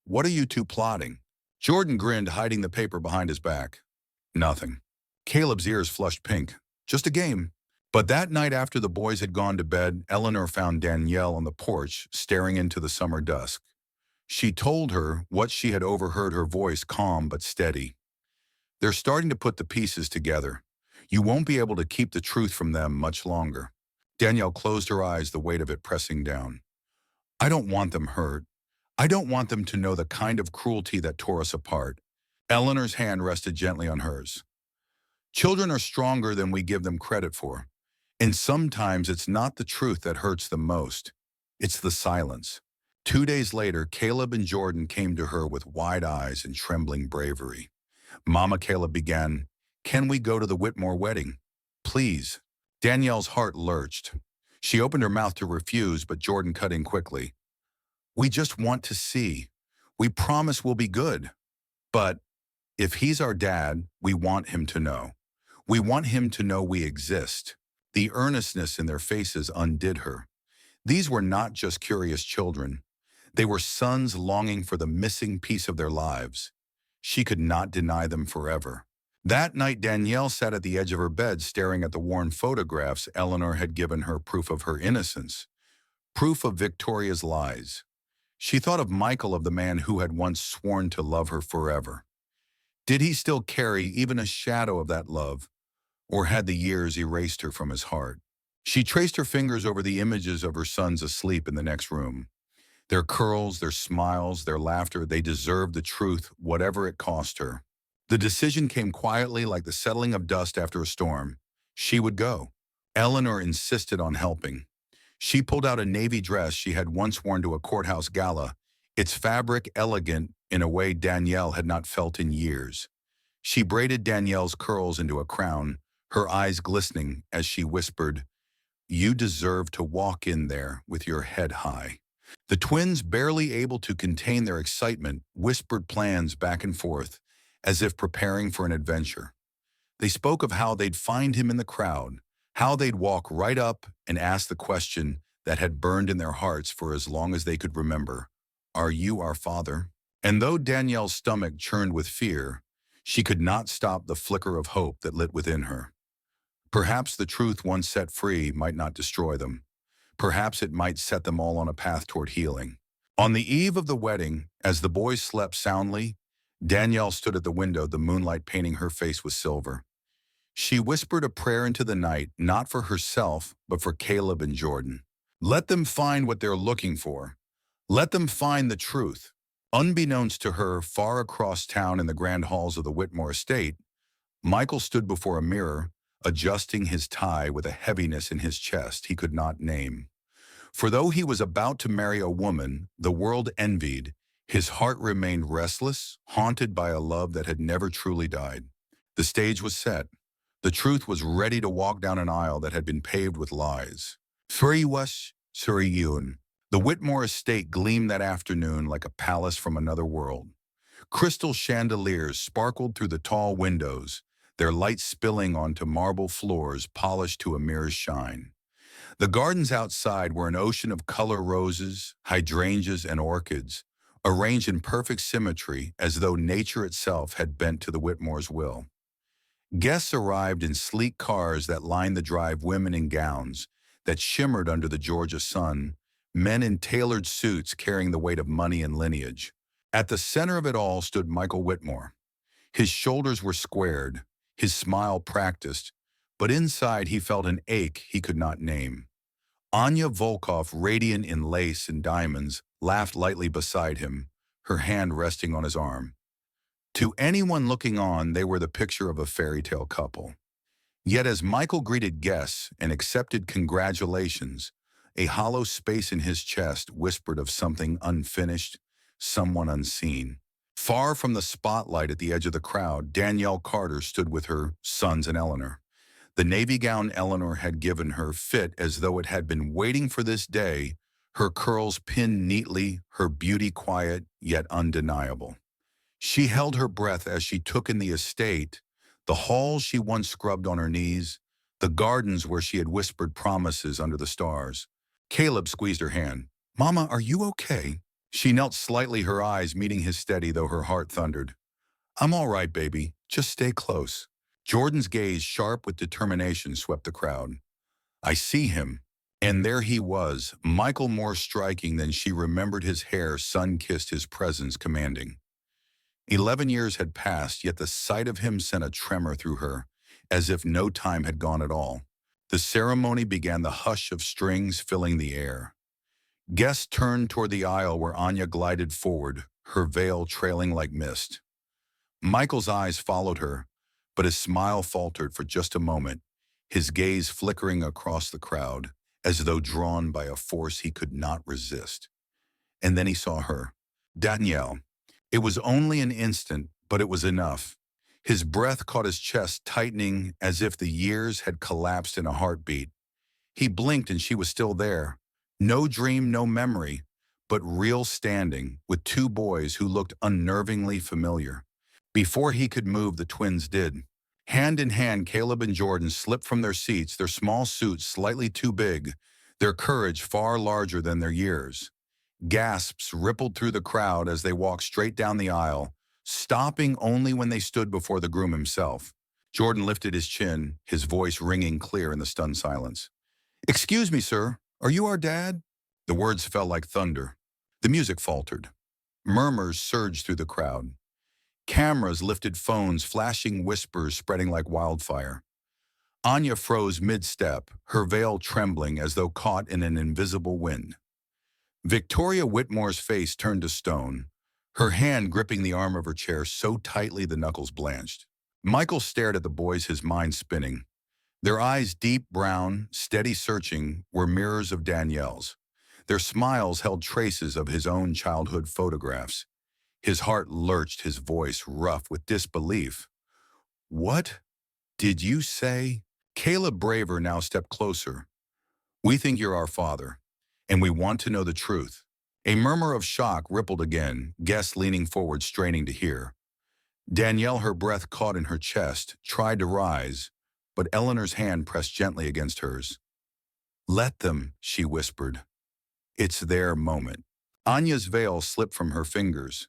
Speaker 1: "What are you two plotting?" Jordan grinned, hiding the paper behind his back. "Nothing." Caleb's ears flushed pink. "Just a game." But that night, after the boys had gone to bed, Eleanor found Danielle on the porch, staring into the summer dusk. She told her what she had overheard, her voice calm but steady. "They're starting to put the pieces together. You won't be able to keep the truth from them much longer." Danielle closed her eyes, the weight of it pressing down. "I don't want them hurt. I don't want them to know the kind of cruelty that tore us apart." Eleanor's hand rested gently on hers. "Children are stronger than we give them credit for. And sometimes it's not the truth that hurts them most. It's the silence." 2 days later, Caleb and Jordan came to her with wide eyes and trembling bravery. "Mama," Caleb began, "can we go to the Whitmore wedding? Please." Danielle's heart lurched. She opened her mouth to refuse, but Jordan cut in quickly. "We just want to see. We promise we'll be good. But if he's our dad, we want him to know. We want him to know we exist." The earnestness in their faces undid her. These were not just curious children. They were sons longing for the missing piece of their lives. She could not deny them forever. That night, Danielle sat at the edge of her bed staring at the worn photographs Eleanor had given her, proof of her innocence, proof of Victoria's lies. She thought of Michael, of the man who had once sworn to love her forever. Did he still carry even a shadow of that love, or had the years erased her from his heart? She traced her fingers over the images of her sons asleep in the next room. Their curls, their smiles, their laughter, they deserved the truth, whatever it cost her. The decision came quietly, like the settling of dust after a storm. She would go. Eleanor insisted on helping. She pulled out a navy dress she had once worn to a courthouse gala, its fabric elegant in a way Danielle had not felt in years. She braided Danielle's curls into a crown, her eyes glistening as she whispered, "You deserve to walk in there with your head high." The twins, barely able to contain their excitement, whispered plans back and forth, as if preparing for an adventure. They spoke of how they'd find him in the crowd, how they'd walk right up and ask the question that had burned in their hearts for as long as they could remember, "Are you our father?" And though Danielle's stomach churned with fear, she could not stop the flicker of hope that lit within her. Perhaps the truth, once set free, might not destroy them. Perhaps it might set them all on a path toward healing. On the eve of the wedding, as the boys slept soundly, Danielle stood at the window, the moonlight painting her face with silver. She whispered a prayer into the night, not for herself, but for Caleb and Jordan. Let them find what they're looking for. Let them find the truth. Unbeknownst to her, far across town in the grand halls of the Whitmore estate, Michael stood before a mirror, adjusting his tie with a heaviness in his chest he could not name. For though he was about to marry a woman the world envied, his heart remained restless, haunted by a love that had never truly died. The stage was set. The truth was ready to walk down an aisle that had been paved with lies. Suriwas, Suriyun. The Whitmore estate gleamed that afternoon like a palace from another world. Crystal chandeliers sparkled through the tall windows, their light spilling onto marble floors polished to a mirror's shine. The gardens outside were an ocean of color: roses, hydrangeas, and orchids, arranged in perfect symmetry as though nature itself had bent to the Whitmore's will. Guests arrived in sleek cars that lined the drive, women in gowns that shimmered under the Georgia sun, men in tailored suits carrying the weight of money and lineage. At the center of it all stood Michael Whitmore. His shoulders were squared, his smile practiced, but inside he felt an ache he could not name. Anya Volkov, radiant in lace and diamonds, laughed lightly beside him, her hand resting on his arm. To anyone looking on, they were the picture of a fairy tale couple. Yet as Michael greeted guests and accepted congratulations, a hollow space in his chest whispered of something unfinished, someone unseen. Far from the spotlight at the edge of the crowd, Danielle Carter stood with her sons and Eleanor. The navy gown Eleanor had given her fit as though it had been waiting for this day, her curls pinned neatly, her beauty quiet yet undeniable. She held her breath as she took in the estate, the halls she once scrubbed on her knees, the gardens where she had whispered promises under the stars. Caleb squeezed her hand. "Mama, are you okay?" She knelt slightly, her eyes meeting his steady, though her heart thundered. "I'm all right, baby. Just stay close." Jordan's gaze, sharp with determination, swept the crowd. "I see him." And there he was, Michael, more striking than she remembered, his hair sun-kissed, his presence commanding. 11 years had passed, yet the sight of him sent a tremor through her, as if no time had gone at all. The ceremony began, the hush of strings filling the air. Guests turned toward the aisle where Anya glided forward, her veil trailing like mist. Michael's eyes followed her, but his smile faltered for just a moment, his gaze flickering across the crowd, as though drawn by a force he could not resist. And then he saw her, Danielle. It was only an instant, but it was enough. His breath caught his chest, tightening as if the years had collapsed in a heartbeat. He blinked and she was still there. No dream, no memory, but real, standing with two boys who looked unnervingly familiar. Before he could move, the twins did. Hand in hand, Caleb and Jordan slipped from their seats, their small suits slightly too big, their courage far larger than their years. Gasps rippled through the crowd as they walked straight down the aisle, stopping only when they stood before the groom himself. Jordan lifted his chin, his voice ringing clear in the stunned silence. "Excuse me, sir. Are you our dad?" The words fell like thunder. The music faltered. Murmurs surged through the crowd. Cameras lifted phones, flashing whispers spreading like wildfire. Anya froze mid-step, her veil trembling as though caught in an invisible wind. Victoria Whitmore's face turned to stone, her hand gripping the arm of her chair so tightly the knuckles blanched. Michael stared at the boys, his mind spinning. Their eyes, deep brown, steady searching, were mirrors of Danielle's. Their smiles held traces of his own childhood photographs. His heart lurched, his voice rough with disbelief. "What did you say?" Caleb Braver now stepped closer. "We think you're our father, and we want to know the truth." A murmur of shock rippled again, guests leaning forward, straining to hear. Danielle, her breath caught in her chest, tried to rise, but Eleanor's hand pressed gently against hers. "Let them," she whispered. "It's their moment." Anya's veil slipped from her fingers.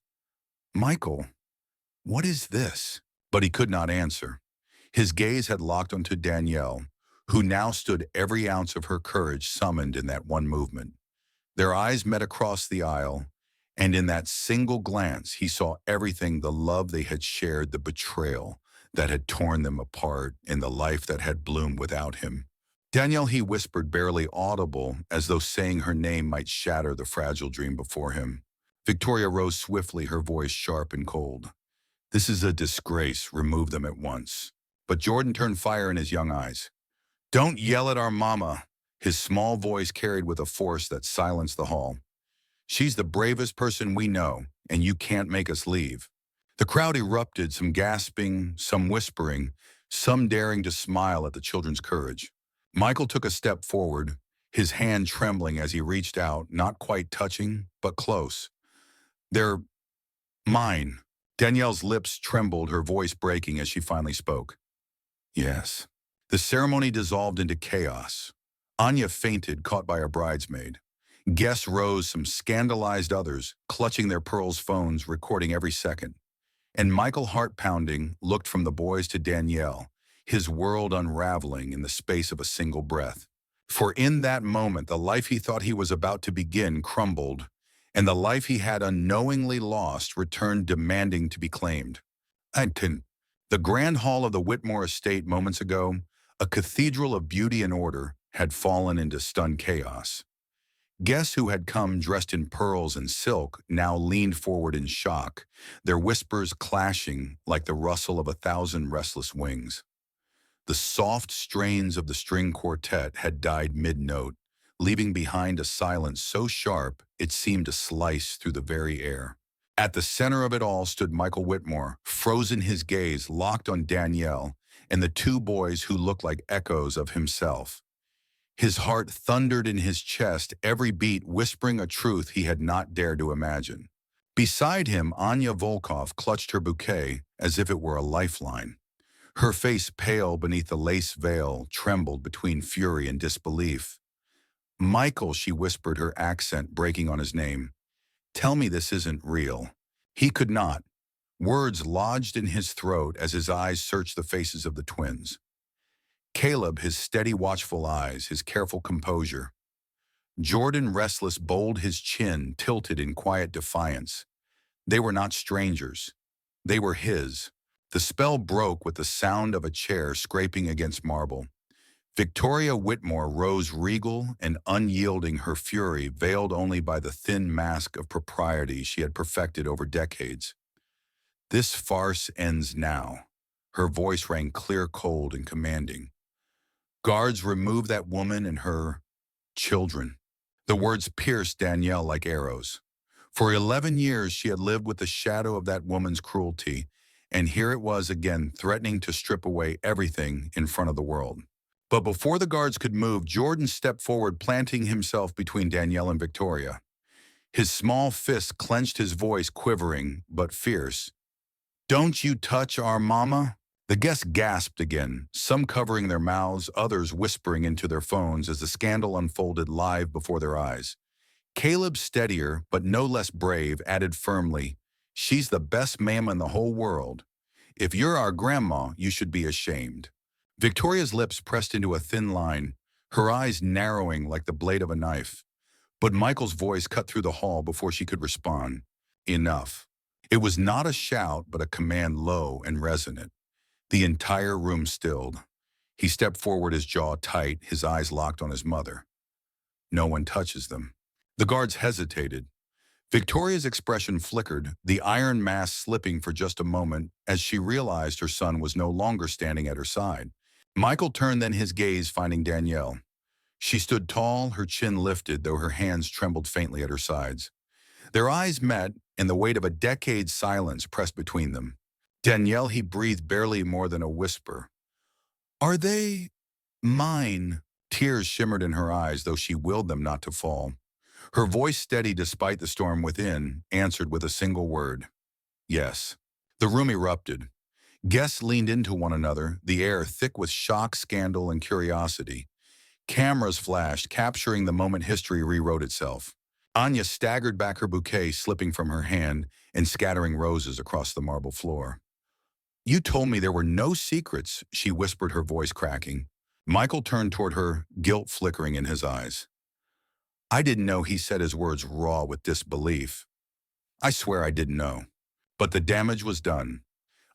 Speaker 1: "Michael, what is this?" But he could not answer. His gaze had locked onto Danielle, who now stood, every ounce of her courage summoned in that one movement. Their eyes met across the aisle, and in that single glance he saw everything: the love they had shared, the betrayal that had torn them apart, and the life that had bloomed without him. "Danielle," he whispered, barely audible, as though saying her name might shatter the fragile dream before him. Victoria rose swiftly, her voice sharp and cold. "This is a disgrace. Remove them at once." But Jordan turned fire in his young eyes. "Don't yell at our mama," his small voice carried with a force that silenced the hall. "She's the bravest person we know, and you can't make us leave." The crowd erupted, some gasping, some whispering, some daring to smile at the children's courage. Michael took a step forward, his hand trembling as he reached out, not quite touching, but close. "They're mine." Danielle's lips trembled, her voice breaking as she finally spoke. "Yes." The ceremony dissolved into chaos. Anya fainted, caught by a bridesmaid. Guests rose, some scandalized, others clutching their pearls phones, recording every second. And Michael, heart pounding, looked from the boys to Danielle, his world unraveling in the space of a single breath. For in that moment, the life he thought he was about to begin crumbled, and the life he had unknowingly lost returned, demanding to be claimed. The grand hall of the Whitmore estate moments ago, a cathedral of beauty and order, had fallen into stunned chaos. Guests who had come dressed in pearls and silk now leaned forward in shock, their whispers clashing like the rustle of 1,000 restless wings. The soft strains of the string quartet had died mid-note, leaving behind a silence so sharp it seemed to slice through the very air. At the center of it all stood Michael Whitmore, frozen, his gaze locked on Danielle and the two boys who looked like echoes of himself. His heart thundered in his chest, every beat whispering a truth he had not dared to imagine. Beside him, Anya Volkov clutched her bouquet as if it were a lifeline. Her face, pale beneath the lace veil, trembled between fury and disbelief. "Michael," she whispered, her accent breaking on his name. "Tell me this isn't real." He could not. Words lodged in his throat as his eyes searched the faces of the twins. Caleb, his steady, watchful eyes, his careful composure. Jordan, restless, bold, his chin tilted in quiet defiance. They were not strangers. They were his. The spell broke with the sound of a chair scraping against marble. Victoria Whitmore rose regal and unyielding, her fury veiled only by the thin mask of propriety she had perfected over decades. "This farce ends now." Her voice rang clear, cold, and commanding. "Guards, remove that woman and her children." The words pierced Danielle like arrows. For 11 years she had lived with the shadow of that woman's cruelty, and here it was again, threatening to strip away everything in front of the world. But before the guards could move, Jordan stepped forward, planting himself between Danielle and Victoria. His small fist clenched, his voice quivering but fierce. "Don't you touch our mama?" The guests gasped again, some covering their mouths, others whispering into their phones as the scandal unfolded live before their eyes. Caleb, steadier but no less brave, added firmly, "She's the best mama in the whole world. If you're our grandma, you should be ashamed. Victoria's lips pressed into a thin line, her eyes narrowing like the blade of a knife. But Michael's voice cut through the hall before she could respond. Enough. It was not a shout, but a command low and resonant. The entire room stilled. He stepped forward, his jaw tight, his eyes locked on his mother. No one touches them. The guards hesitated. Victoria's expression flickered, the iron mask slipping for just a moment as she realized her son was no longer standing at her side. Michael turned then, his gaze finding Danielle. She stood tall, her chin lifted, though her hands trembled faintly at her sides. Their eyes met, and the weight of a decade's silence pressed between them. Danielle, he breathed barely more than a whisper. Are they mine? Tears shimmered in her eyes, though she willed them not to fall. Her voice, steady despite the storm within, answered with a single word. Yes. The room erupted. Guests leaned into one another, the air thick with shock, scandal, and curiosity. Cameras flashed, capturing the moment history rewrote itself. Anya staggered back, her bouquet slipping from her hand and scattering roses across the marble floor. You told me there were no secrets, she whispered, her voice cracking. Michael turned toward her, guilt flickering in his eyes. I didn't know, he said, his words raw with disbelief. I swear I didn't know. But the damage was done.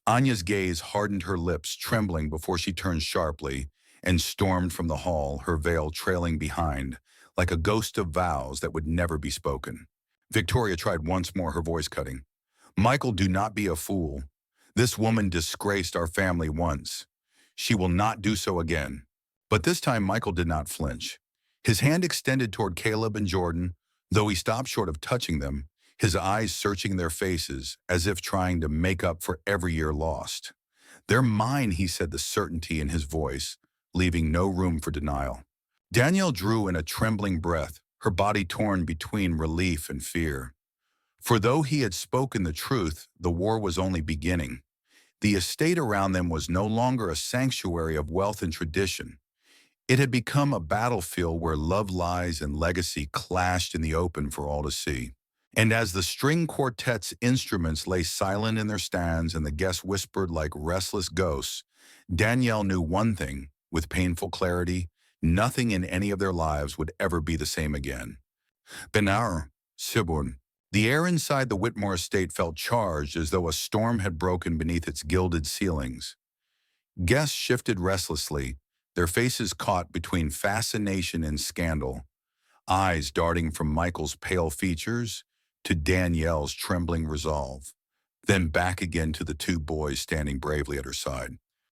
Speaker 1: Anya's gaze hardened, her lips trembling before she turned sharply and stormed from the hall, her veil trailing behind, like a ghost of vows that would never be spoken. Victoria tried once more, her voice cutting. Michael, do not be a fool. This woman disgraced our family once. She will not do so again. But this time Michael did not flinch. His hand extended toward Caleb and Jordan, though he stopped short of touching them, his eyes searching their faces as if trying to make up for every year lost. They're mine, he said, the certainty in his voice, leaving no room for denial. Danielle drew in a trembling breath, her body torn between relief and fear. For though he had spoken the truth, the war was only beginning. The estate around them was no longer a sanctuary of wealth and tradition. It had become a battlefield where love, lies, and legacy clashed in the open for all to see. And as the string quartet's instruments lay silent in their stands and the guests whispered like restless ghosts, Danielle knew one thing, with painful clarity: nothing in any of their lives would ever be the same again. Benar, Sibun. The air inside the Whitmore estate felt charged, as though a storm had broken beneath its gilded ceilings. Guests shifted restlessly, their faces caught between fascination and scandal, eyes darting from Michael's pale features to Danielle's trembling resolve, then back again to the two boys standing bravely at her side.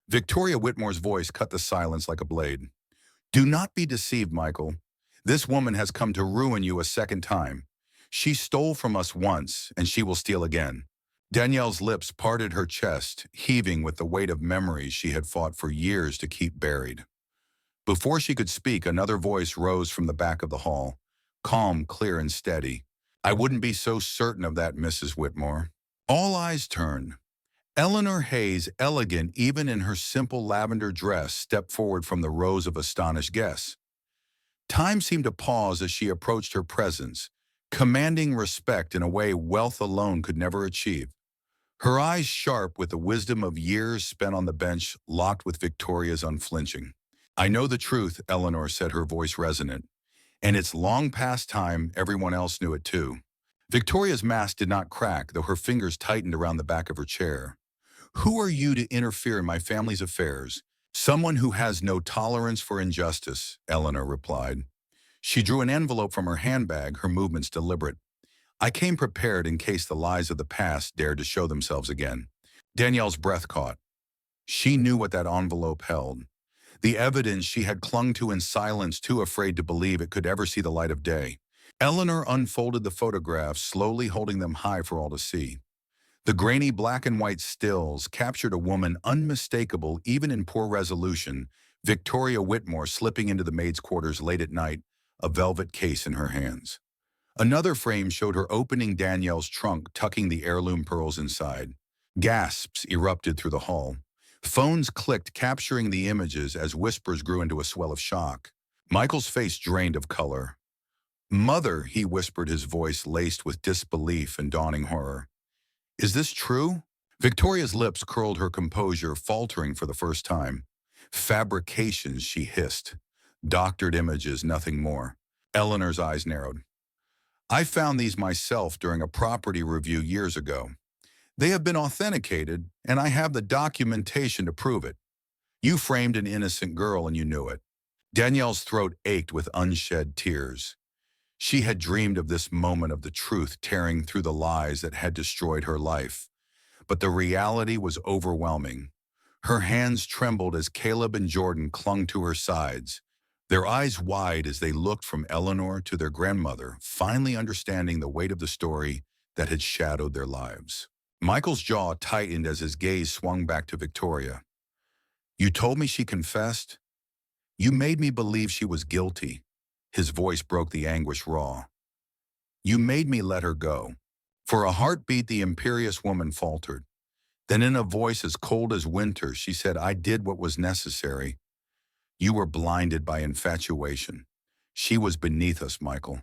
Speaker 1: Victoria Whitmore's voice cut the silence like a blade. Do not be deceived, Michael. This woman has come to ruin you a second time. She stole from us once, and she will steal again. Danielle's lips parted, her chest heaving with the weight of memories she had fought for years to keep buried. Before she could speak, another voice rose from the back of the hall, calm, clear, and steady. I wouldn't be so certain of that, Mrs. Whitmore. All eyes turned. Eleanor Hayes, elegant even in her simple lavender dress, stepped forward from the rows of astonished guests. Time seemed to pause as she approached her presence, commanding respect in a way wealth alone could never achieve. Her eyes sharp with the wisdom of years spent on the bench, locked with Victoria's unflinching. I know the truth, Eleanor said, her voice resonant. And it's long past time everyone else knew it too. Victoria's mask did not crack, though her fingers tightened around the back of her chair. Who are you to interfere in my family's affairs? Someone who has no tolerance for injustice, Eleanor replied. She drew an envelope from her handbag, her movements deliberate. I came prepared in case the lies of the past dared to show themselves again. Danielle's breath caught. She knew what that envelope held. The evidence she had clung to in silence, too afraid to believe it could ever see the light of day. Eleanor unfolded the photographs, slowly holding them high for all to see. The grainy black and white stills captured a woman unmistakable even in poor resolution, Victoria Whitmore slipping into the maid's quarters late at night, a velvet case in her hands. Another frame showed her opening Danielle's trunk, tucking the heirloom pearls inside. Gasps erupted through the hall. Phones clicked, capturing the images as whispers grew into a swell of shock. Michael's face drained of color. Mother, he whispered, his voice laced with disbelief and dawning horror. Is this true? Victoria's lips curled, her composure faltering for the first time. Fabrications, she hissed. Doctored images, nothing more. Eleanor's eyes narrowed. I found these myself during a property review years ago. They have been authenticated, and I have the documentation to prove it. You framed an innocent girl and you knew it. Danielle's throat ached with unshed tears. She had dreamed of this moment of the truth tearing through the lies that had destroyed her life. But the reality was overwhelming. Her hands trembled as Caleb and Jordan clung to her sides, their eyes wide as they looked from Eleanor to their grandmother, finally understanding the weight of the story that had shadowed their lives. Michael's jaw tightened as his gaze swung back to Victoria. You told me she confessed? You made me believe she was guilty. His voice broke the anguish raw. You made me let her go. For a heartbeat, the imperious woman faltered. Then in a voice as cold as winter, she said, I did what was necessary. You were blinded by infatuation. She was beneath us, Michael.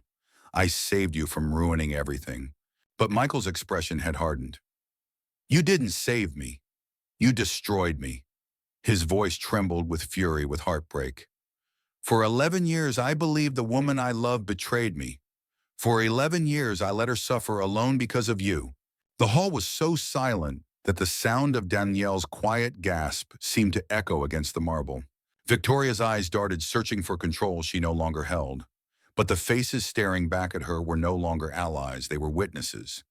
Speaker 1: I saved you from ruining everything. But Michael's expression had hardened. You didn't save me. You destroyed me. His voice trembled with fury, with heartbreak. For 11 years, I believed the woman I loved betrayed me. For 11 years, I let her suffer alone because of you. The hall was so silent that the sound of Danielle's quiet gasp seemed to echo against the marble. Victoria's eyes darted, searching for control she no longer held. But the faces staring back at her were no longer allies, they were witnesses.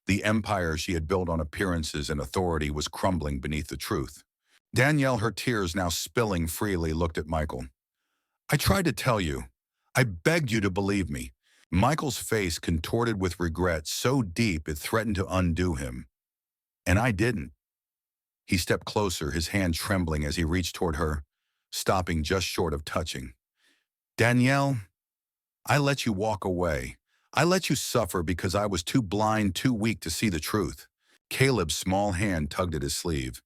Speaker 1: The empire she had built on appearances and authority was crumbling beneath the truth. Danielle, her tears now spilling freely, looked at Michael. I tried to tell you. I begged you to believe me. Michael's face contorted with regret so deep it threatened to undo him. And I didn't. He stepped closer, his hand trembling as he reached toward her, stopping just short of touching. Danielle, I let you walk away. I let you suffer because I was too blind, too weak to see the truth. Caleb's small hand tugged at his sleeve.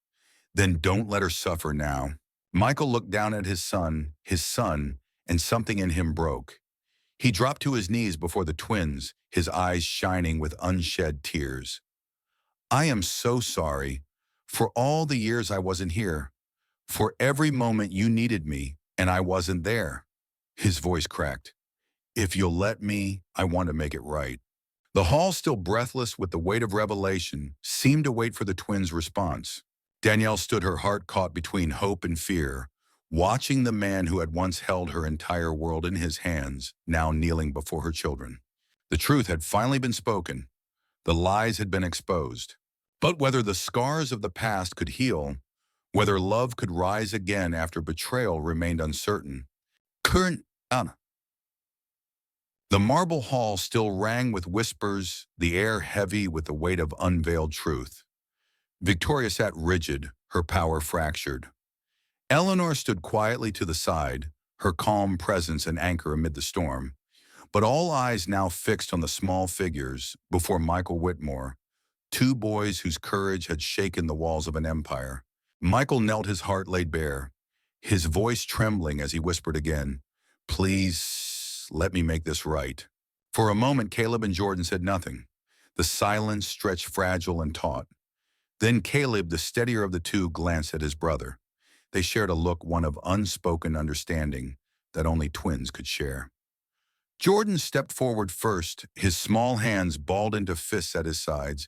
Speaker 1: Then don't let her suffer now. Michael looked down at his son, and something in him broke. He dropped to his knees before the twins, his eyes shining with unshed tears. I am so sorry for all the years I wasn't here, for every moment you needed me and I wasn't there. His voice cracked. If you'll let me, I want to make it right. The hall, still breathless with the weight of revelation, seemed to wait for the twins' response. Danielle stood, her heart caught between hope and fear, watching the man who had once held her entire world in his hands, now kneeling before her children. The truth had finally been spoken. The lies had been exposed. But whether the scars of the past could heal, whether love could rise again after betrayal, remained uncertain. The marble hall still rang with whispers, the air heavy with the weight of unveiled truth. Victoria sat rigid, her power fractured. Eleanor stood quietly to the side, her calm presence an anchor amid the storm. But all eyes now fixed on the small figures before Michael Whitmore, two boys whose courage had shaken the walls of an empire. Michael knelt, his heart laid bare, his voice trembling as he whispered again, Please, let me make this right. For a moment, Caleb and Jordan said nothing. The silence stretched fragile and taut. Then Caleb, the steadier of the two, glanced at his brother. They shared a look, one of unspoken understanding that only twins could share. Jordan stepped forward first, his small hands balled into fists at his sides,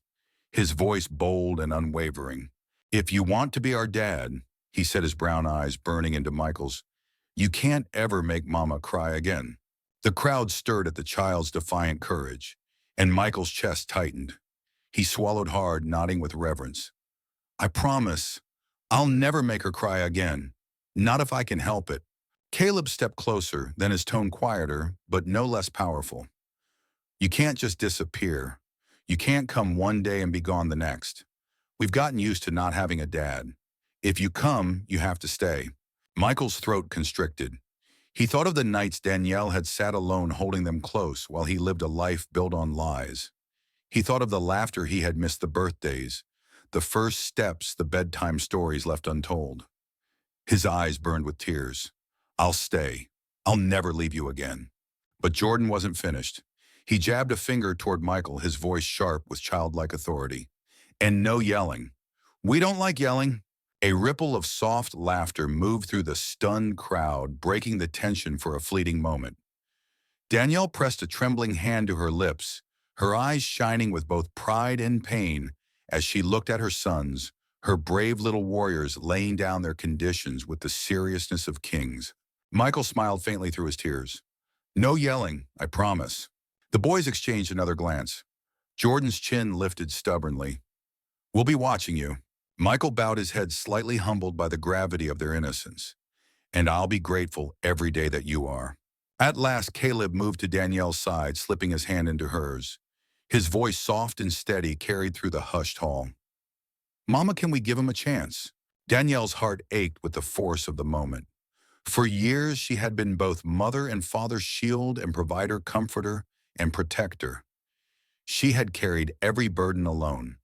Speaker 1: his voice bold and unwavering. If you want to be our dad, he said, his brown eyes burning into Michael's, you can't ever make Mama cry again. The crowd stirred at the child's defiant courage, and Michael's chest tightened. He swallowed hard, nodding with reverence. I promise, I'll never make her cry again. Not if I can help it. Caleb stepped closer, then his tone quieter, but no less powerful. You can't just disappear. You can't come one day and be gone the next. We've gotten used to not having a dad. If you come, you have to stay. Michael's throat constricted. He thought of the nights Danielle had sat alone holding them close while he lived a life built on lies. He thought of the laughter he had missed, the birthdays, the first steps, the bedtime stories left untold. His eyes burned with tears. I'll stay. I'll never leave you again. But Jordan wasn't finished. He jabbed a finger toward Michael, his voice sharp with childlike authority. And no yelling. We don't like yelling. A ripple of soft laughter moved through the stunned crowd, breaking the tension for a fleeting moment. Danielle pressed a trembling hand to her lips, her eyes shining with both pride and pain as she looked at her sons, her brave little warriors laying down their conditions with the seriousness of kings. Michael smiled faintly through his tears. No yelling, I promise. The boys exchanged another glance. Jordan's chin lifted stubbornly. We'll be watching you. Michael bowed his head, slightly humbled by the gravity of their innocence. And I'll be grateful every day that you are. At last, Caleb moved to Danielle's side, slipping his hand into hers. His voice, soft and steady, carried through the hushed hall. Mama, can we give him a chance? Danielle's heart ached with the force of the moment. For years, she had been both mother and father's shield and provider, comforter and protector. She had carried every burden alone.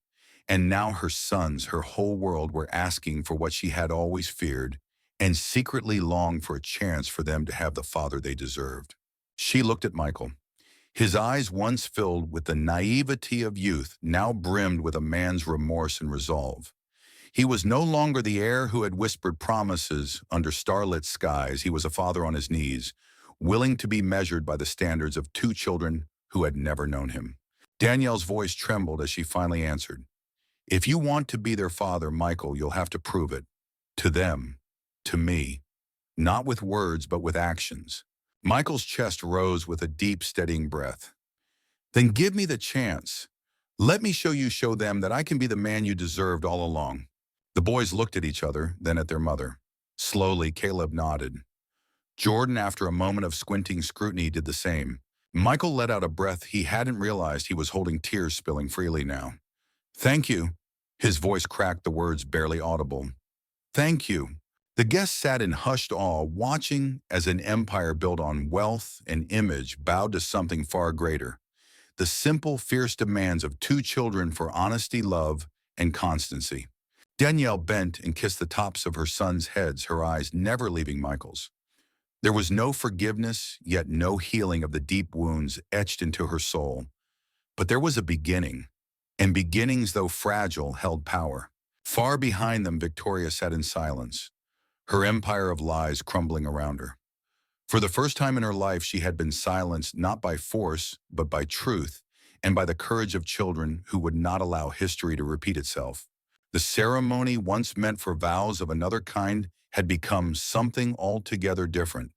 Speaker 1: And now her sons, her whole world, were asking for what she had always feared and secretly longed for a chance for them to have the father they deserved. She looked at Michael. His eyes, once filled with the naivety of youth, now brimmed with a man's remorse and resolve. He was no longer the heir who had whispered promises under starlit skies. He was a father on his knees, willing to be measured by the standards of two children who had never known him. Danielle's voice trembled as she finally answered. If you want to be their father, Michael, you'll have to prove it. To them. To me. Not with words, but with actions. Michael's chest rose with a deep, steadying breath. Then give me the chance. Let me show them that I can be the man you deserved all along. The boys looked at each other, then at their mother. Slowly, Caleb nodded. Jordan, after a moment of squinting scrutiny, did the same. Michael let out a breath he hadn't realized he was holding, tears spilling freely now. Thank you. His voice cracked, the words barely audible. Thank you. The guests sat in hushed awe, watching as an empire built on wealth and image bowed to something far greater. The simple, fierce demands of two children for honesty, love, and constancy. Danielle bent and kissed the tops of her sons' heads, her eyes never leaving Michael's. There was no forgiveness, yet no healing of the deep wounds etched into her soul. But there was a beginning. And beginnings, though fragile, held power. Far behind them, Victoria sat in silence, her empire of lies crumbling around her. For the first time in her life, she had been silenced not by force, but by truth, and by the courage of children who would not allow history to repeat itself. The ceremony, once meant for vows of another kind, had become something altogether different.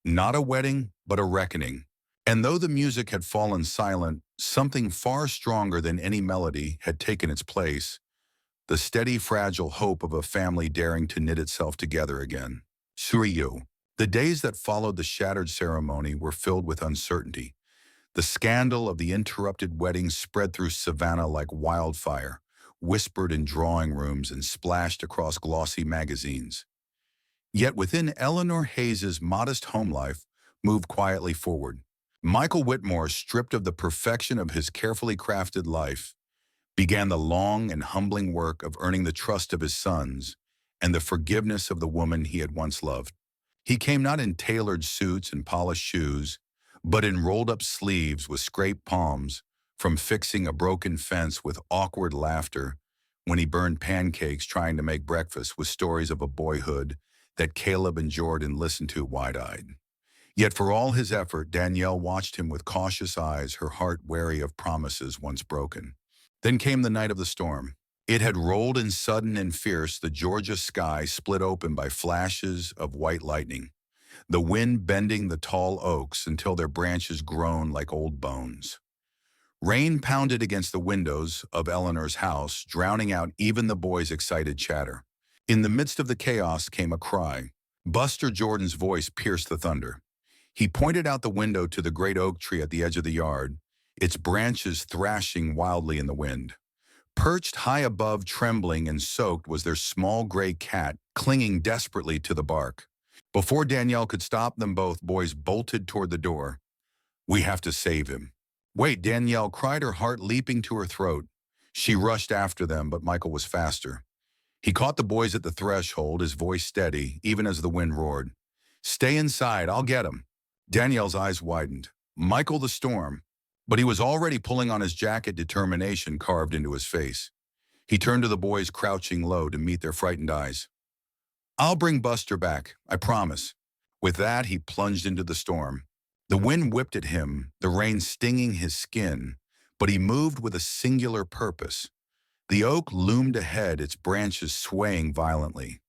Speaker 1: Not a wedding, but a reckoning. And though the music had fallen silent, something far stronger than any melody had taken its place, the steady, fragile hope of a family daring to knit itself together again. Suryo. The days that followed the shattered ceremony were filled with uncertainty. The scandal of the interrupted wedding spread through Savannah like wildfire, whispered in drawing rooms and splashed across glossy magazines. Yet within Eleanor Hayes's modest home life moved quietly forward. Michael Whitmore, stripped of the perfection of his carefully crafted life, began the long and humbling work of earning the trust of his sons and the forgiveness of the woman he had once loved. He came not in tailored suits and polished shoes, but in rolled-up sleeves with scraped palms, from fixing a broken fence with awkward laughter when he burned pancakes trying to make breakfast with stories of a boyhood that Caleb and Jordan listened to wide-eyed. Yet for all his effort, Danielle watched him with cautious eyes, her heart wary of promises once broken. Then came the night of the storm. It had rolled in sudden and fierce, the Georgia sky split open by flashes of white lightning, the wind bending the tall oaks until their branches groaned like old bones. Rain pounded against the windows of Eleanor's house, drowning out even the boys' excited chatter. In the midst of the chaos came a cry. Buster Jordan's voice pierced the thunder. He pointed out the window to the great oak tree at the edge of the yard, its branches thrashing wildly in the wind. Perched high above, trembling and soaked, was their small gray cat, clinging desperately to the bark. Before Danielle could stop them both, boys bolted toward the door. We have to save him. Wait, Danielle cried, her heart leaping to her throat. She rushed after them, but Michael was faster. He caught the boys at the threshold, his voice steady, even as the wind roared. Stay inside, I'll get him. Danielle's eyes widened. Michael the Storm. But he was already pulling on his jacket, determination carved into his face. He turned to the boys crouching low to meet their frightened eyes. "I'll bring Buster back, I promise." With that, he plunged into the storm. The wind whipped at him, the rain stinging his skin, but he moved with a singular purpose. The oak loomed ahead, its branches swaying violently.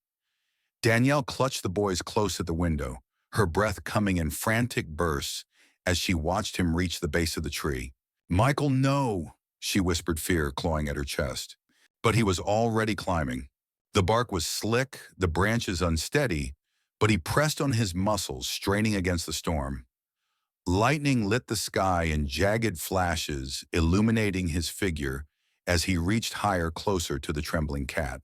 Speaker 1: Danielle clutched the boys close at the window, her breath coming in frantic bursts as she watched him reach the base of the tree. "Michael, no," she whispered, fear clawing at her chest. But he was already climbing. The bark was slick, the branches unsteady, but he pressed on his muscles, straining against the storm. Lightning lit the sky in jagged flashes, illuminating his figure as he reached higher, closer to the trembling cat.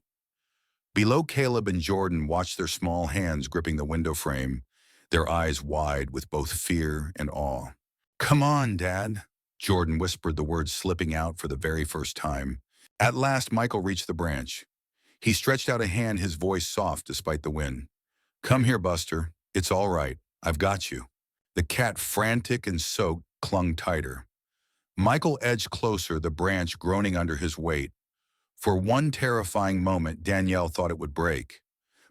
Speaker 1: Below, Caleb and Jordan watched their small hands gripping the window frame, their eyes wide with both fear and awe. "Come on, Dad," Jordan whispered, the words slipping out for the very first time. At last, Michael reached the branch. He stretched out a hand, his voice soft despite the wind. "Come here, Buster. It's all right. I've got you." The cat, frantic and soaked, clung tighter. Michael edged closer, the branch groaning under his weight. For one terrifying moment, Danielle thought it would break.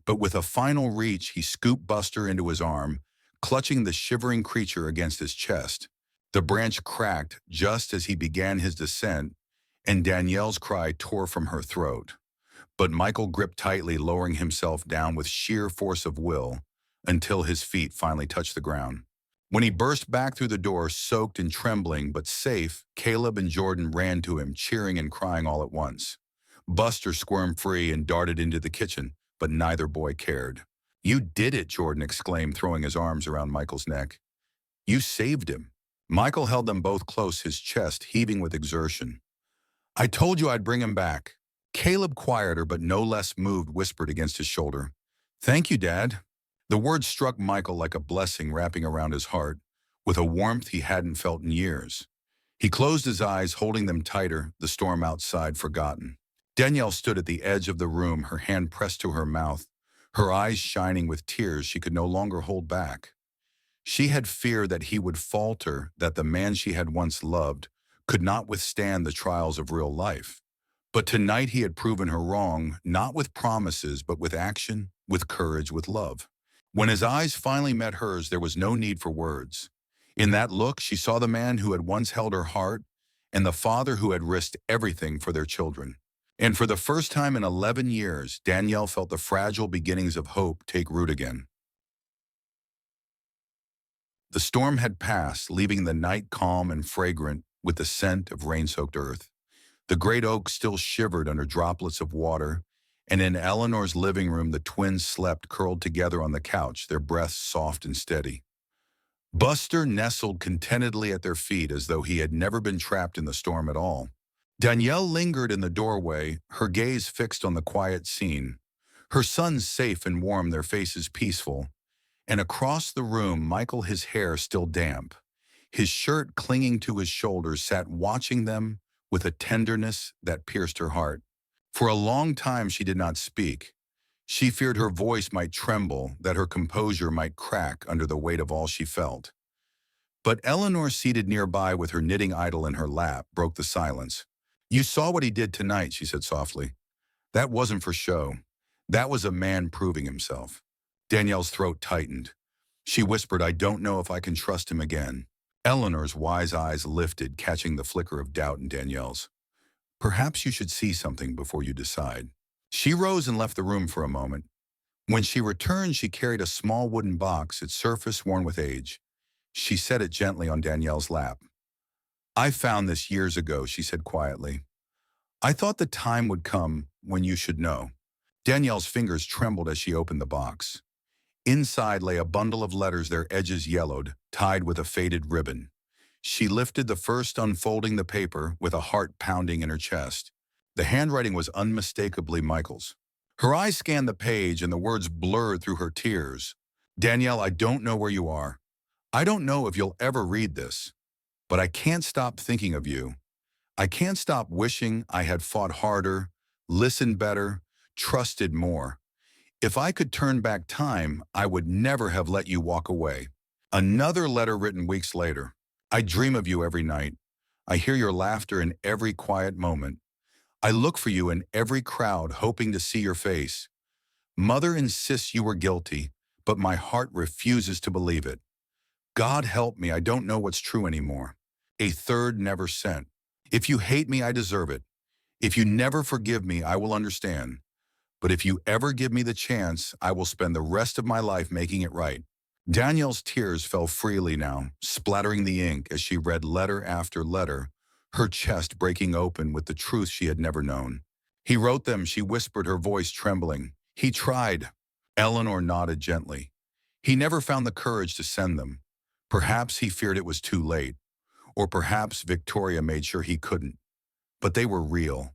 Speaker 1: But with a final reach, he scooped Buster into his arm, clutching the shivering creature against his chest. The branch cracked just as he began his descent, and Danielle's cry tore from her throat. But Michael gripped tightly, lowering himself down with sheer force of will until his feet finally touched the ground. When he burst back through the door, soaked and trembling but safe, Caleb and Jordan ran to him, cheering and crying all at once. Buster squirmed free and darted into the kitchen, but neither boy cared. "You did it," Jordan exclaimed, throwing his arms around Michael's neck. "You saved him." Michael held them both close, his chest heaving with exertion. "I told you I'd bring him back." Caleb, quieter but no less moved, whispered against his shoulder, "Thank you, Dad." The words struck Michael like a blessing wrapping around his heart, with a warmth he hadn't felt in years. He closed his eyes, holding them tighter, the storm outside forgotten. Danielle stood at the edge of the room, her hand pressed to her mouth, her eyes shining with tears she could no longer hold back. She had feared that he would falter, that the man she had once loved could not withstand the trials of real life. But tonight he had proven her wrong, not with promises, but with action, with courage, with love. When his eyes finally met hers, there was no need for words. In that look, she saw the man who had once held her heart and the father who had risked everything for their children. And for the first time in 11 years, Danielle felt the fragile beginnings of hope take root again. The storm had passed, leaving the night calm and fragrant with the scent of rain-soaked earth. The great oak still shivered under droplets of water, and in Eleanor's living room the twins slept curled together on the couch, their breaths soft and steady. Buster nestled contentedly at their feet as though he had never been trapped in the storm at all. Danielle lingered in the doorway, her gaze fixed on the quiet scene. Her sons safe and warm, their faces peaceful. And across the room, Michael, his hair still damp, his shirt clinging to his shoulders, sat watching them with a tenderness that pierced her heart. For a long time she did not speak. She feared her voice might tremble, that her composure might crack under the weight of all she felt. But Eleanor, seated nearby with her knitting idol in her lap, broke the silence. "You saw what he did tonight," she said softly. "That wasn't for show. That was a man proving himself." Danielle's throat tightened. She whispered, "I don't know if I can trust him again." Eleanor's wise eyes lifted, catching the flicker of doubt in Danielle's. "Perhaps you should see something before you decide." She rose and left the room for a moment. When she returned, she carried a small wooden box, its surface worn with age. She set it gently on Danielle's lap. "I found this years ago," she said quietly. "I thought the time would come when you should know." Danielle's fingers trembled as she opened the box. Inside lay a bundle of letters, their edges yellowed, tied with a faded ribbon. She lifted the first, unfolding the paper with a heart pounding in her chest. The handwriting was unmistakably Michael's. Her eyes scanned the page and the words blurred through her tears. "Danielle, I don't know where you are. I don't know if you'll ever read this, but I can't stop thinking of you. I can't stop wishing I had fought harder, listened better, trusted more. If I could turn back time, I would never have let you walk away." Another letter written weeks later. "I dream of you every night. I hear your laughter in every quiet moment. I look for you in every crowd, hoping to see your face. Mother insists you were guilty, but my heart refuses to believe it. God help me, I don't know what's true anymore. A third never sent. If you hate me, I deserve it. If you never forgive me, I will understand. But if you ever give me the chance, I will spend the rest of my life making it right. Danielle's tears fell freely now, splattering the ink as she read letter after letter, her chest breaking open with the truth she had never known. He wrote them, she whispered, her voice trembling. He tried. Eleanor nodded gently. He never found the courage to send them. Perhaps he feared it was too late, or perhaps Victoria made sure he couldn't. But they were real.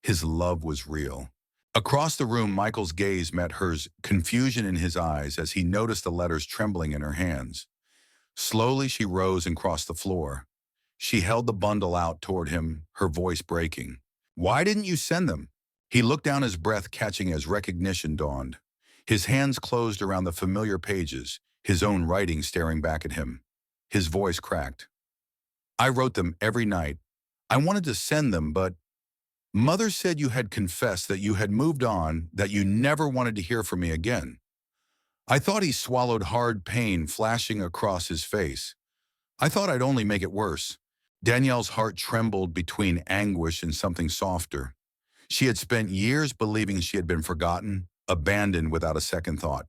Speaker 1: His love was real. Across the room, Michael's gaze met hers, confusion in his eyes as he noticed the letters trembling in her hands. Slowly, she rose and crossed the floor. She held the bundle out toward him, her voice breaking. Why didn't you send them? He looked down, his breath catching as recognition dawned. His hands closed around the familiar pages, his own writing staring back at him. His voice cracked. I wrote them every night. I wanted to send them, but Mother said you had confessed that you had moved on, that you never wanted to hear from me again. I thought he swallowed hard, pain flashing across his face. I thought I'd only make it worse. Danielle's heart trembled between anguish and something softer. She had spent years believing she had been forgotten, abandoned without a second thought.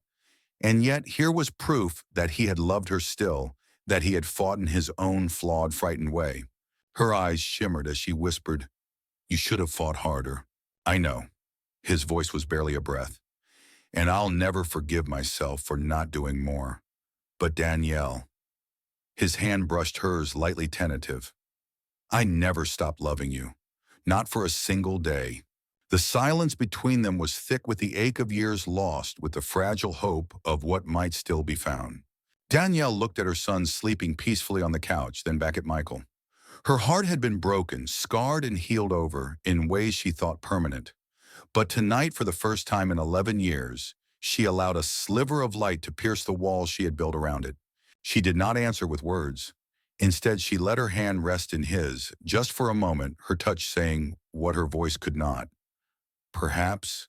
Speaker 1: And yet here was proof that he had loved her still, that he had fought in his own flawed, frightened way. Her eyes shimmered as she whispered, you should have fought harder. I know. His voice was barely a breath. And I'll never forgive myself for not doing more. But Danielle, his hand brushed hers, lightly tentative. I never stopped loving you. Not for a single day. The silence between them was thick with the ache of years lost, with the fragile hope of what might still be found. Danielle looked at her son sleeping peacefully on the couch, then back at Michael. Her heart had been broken, scarred and healed over in ways she thought permanent. But tonight, for the first time in 11 years, she allowed a sliver of light to pierce the walls she had built around it. She did not answer with words. Instead, she let her hand rest in his, just for a moment, her touch saying what her voice could not. Perhaps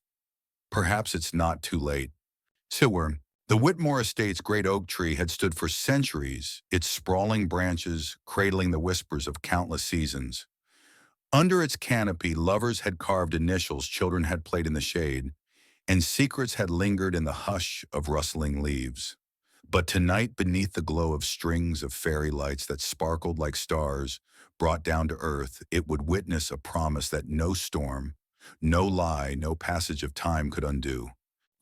Speaker 1: it's not too late. Siwern, the Whitmore estate's great oak tree had stood for centuries, its sprawling branches cradling the whispers of countless seasons. Under its canopy, lovers had carved initials children had played in the shade, and secrets had lingered in the hush of rustling leaves. But tonight, beneath the glow of strings of fairy lights that sparkled like stars brought down to earth, it would witness a promise that no storm, no lie, no passage of time could undo.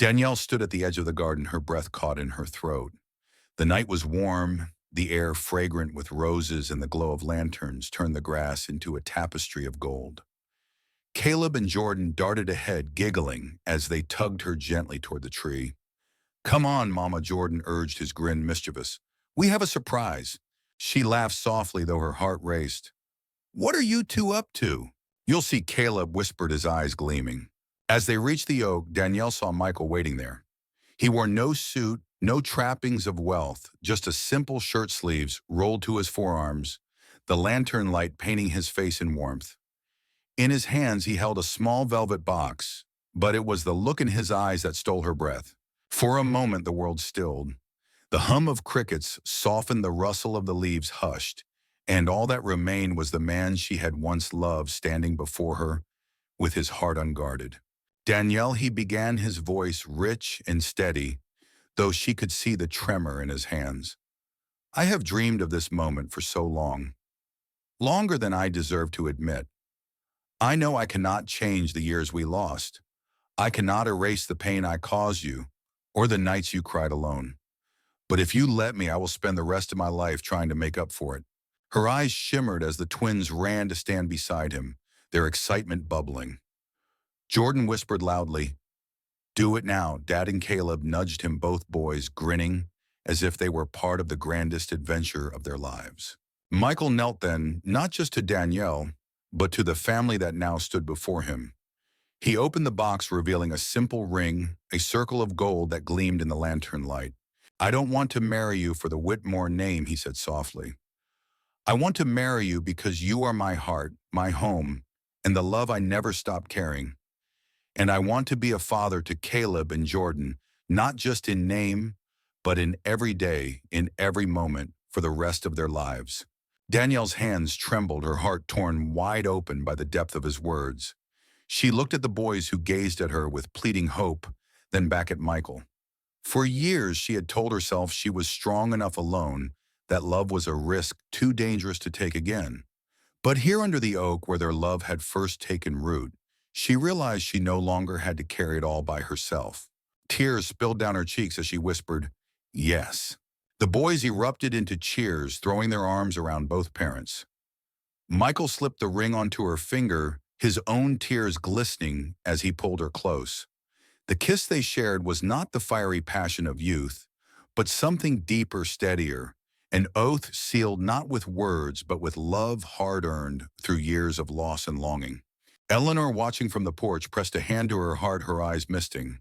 Speaker 1: Danielle stood at the edge of the garden, her breath caught in her throat. The night was warm, the air fragrant with roses, and the glow of lanterns turned the grass into a tapestry of gold. Caleb and Jordan darted ahead, giggling, as they tugged her gently toward the tree. Come on, Mama, Jordan urged, his grin mischievous. We have a surprise. She laughed softly, though her heart raced. What are you two up to? You'll see, Caleb whispered, his eyes gleaming. As they reached the oak, Danielle saw Michael waiting there. He wore no suit, no trappings of wealth, just a simple shirt sleeves rolled to his forearms, the lantern light painting his face in warmth. In his hands he held a small velvet box, but it was the look in his eyes that stole her breath. For a moment the world stilled. The hum of crickets softened, the rustle of the leaves hushed, and all that remained was the man she had once loved standing before her with his heart unguarded. Danielle, he began, his voice rich and steady, though she could see the tremor in his hands. I have dreamed of this moment for so long, longer than I deserve to admit. I know I cannot change the years we lost. I cannot erase the pain I caused you, or the nights you cried alone. But if you let me, I will spend the rest of my life trying to make up for it. Her eyes shimmered as the twins ran to stand beside him, their excitement bubbling. Jordan whispered loudly, do it now. Dad and Caleb nudged him, both boys grinning as if they were part of the grandest adventure of their lives. Michael knelt then, not just to Danielle, but to the family that now stood before him. He opened the box, revealing a simple ring, a circle of gold that gleamed in the lantern light. I don't want to marry you for the Whitmore name, he said softly. I want to marry you because you are my heart, my home, and the love I never stopped caring. And I want to be a father to Caleb and Jordan, not just in name, but in every day, in every moment, for the rest of their lives. Danielle's hands trembled, her heart torn wide open by the depth of his words. She looked at the boys who gazed at her with pleading hope, then back at Michael. For years, she had told herself she was strong enough alone, that love was a risk too dangerous to take again. But here under the oak where their love had first taken root, she realized she no longer had to carry it all by herself. Tears spilled down her cheeks as she whispered, "Yes." The boys erupted into cheers, throwing their arms around both parents. Michael slipped the ring onto her finger, his own tears glistening as he pulled her close. The kiss they shared was not the fiery passion of youth, but something deeper, steadier, an oath sealed not with words, but with love hard-earned through years of loss and longing. Eleanor, watching from the porch, pressed a hand to her heart, her eyes misting.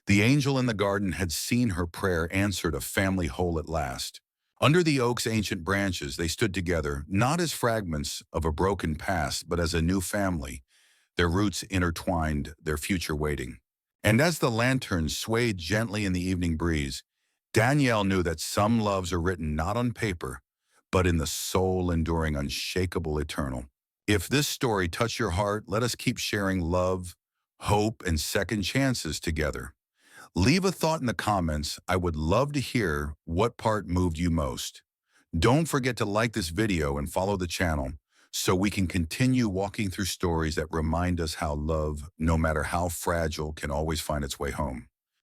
Speaker 1: The angel in the garden had seen her prayer answered, a family whole at last. Under the oak's ancient branches, they stood together, not as fragments of a broken past, but as a new family, their roots intertwined, their future waiting. And as the lanterns swayed gently in the evening breeze, Danielle knew that some loves are written not on paper, but in the soul, enduring, unshakable, eternal. If this story touched your heart, let us keep sharing love, hope, and second chances together. Leave a thought in the comments. I would love to hear what part moved you most. Don't forget to like this video and follow the channel so we can continue walking through stories that remind us how love, no matter how fragile, can always find its way home.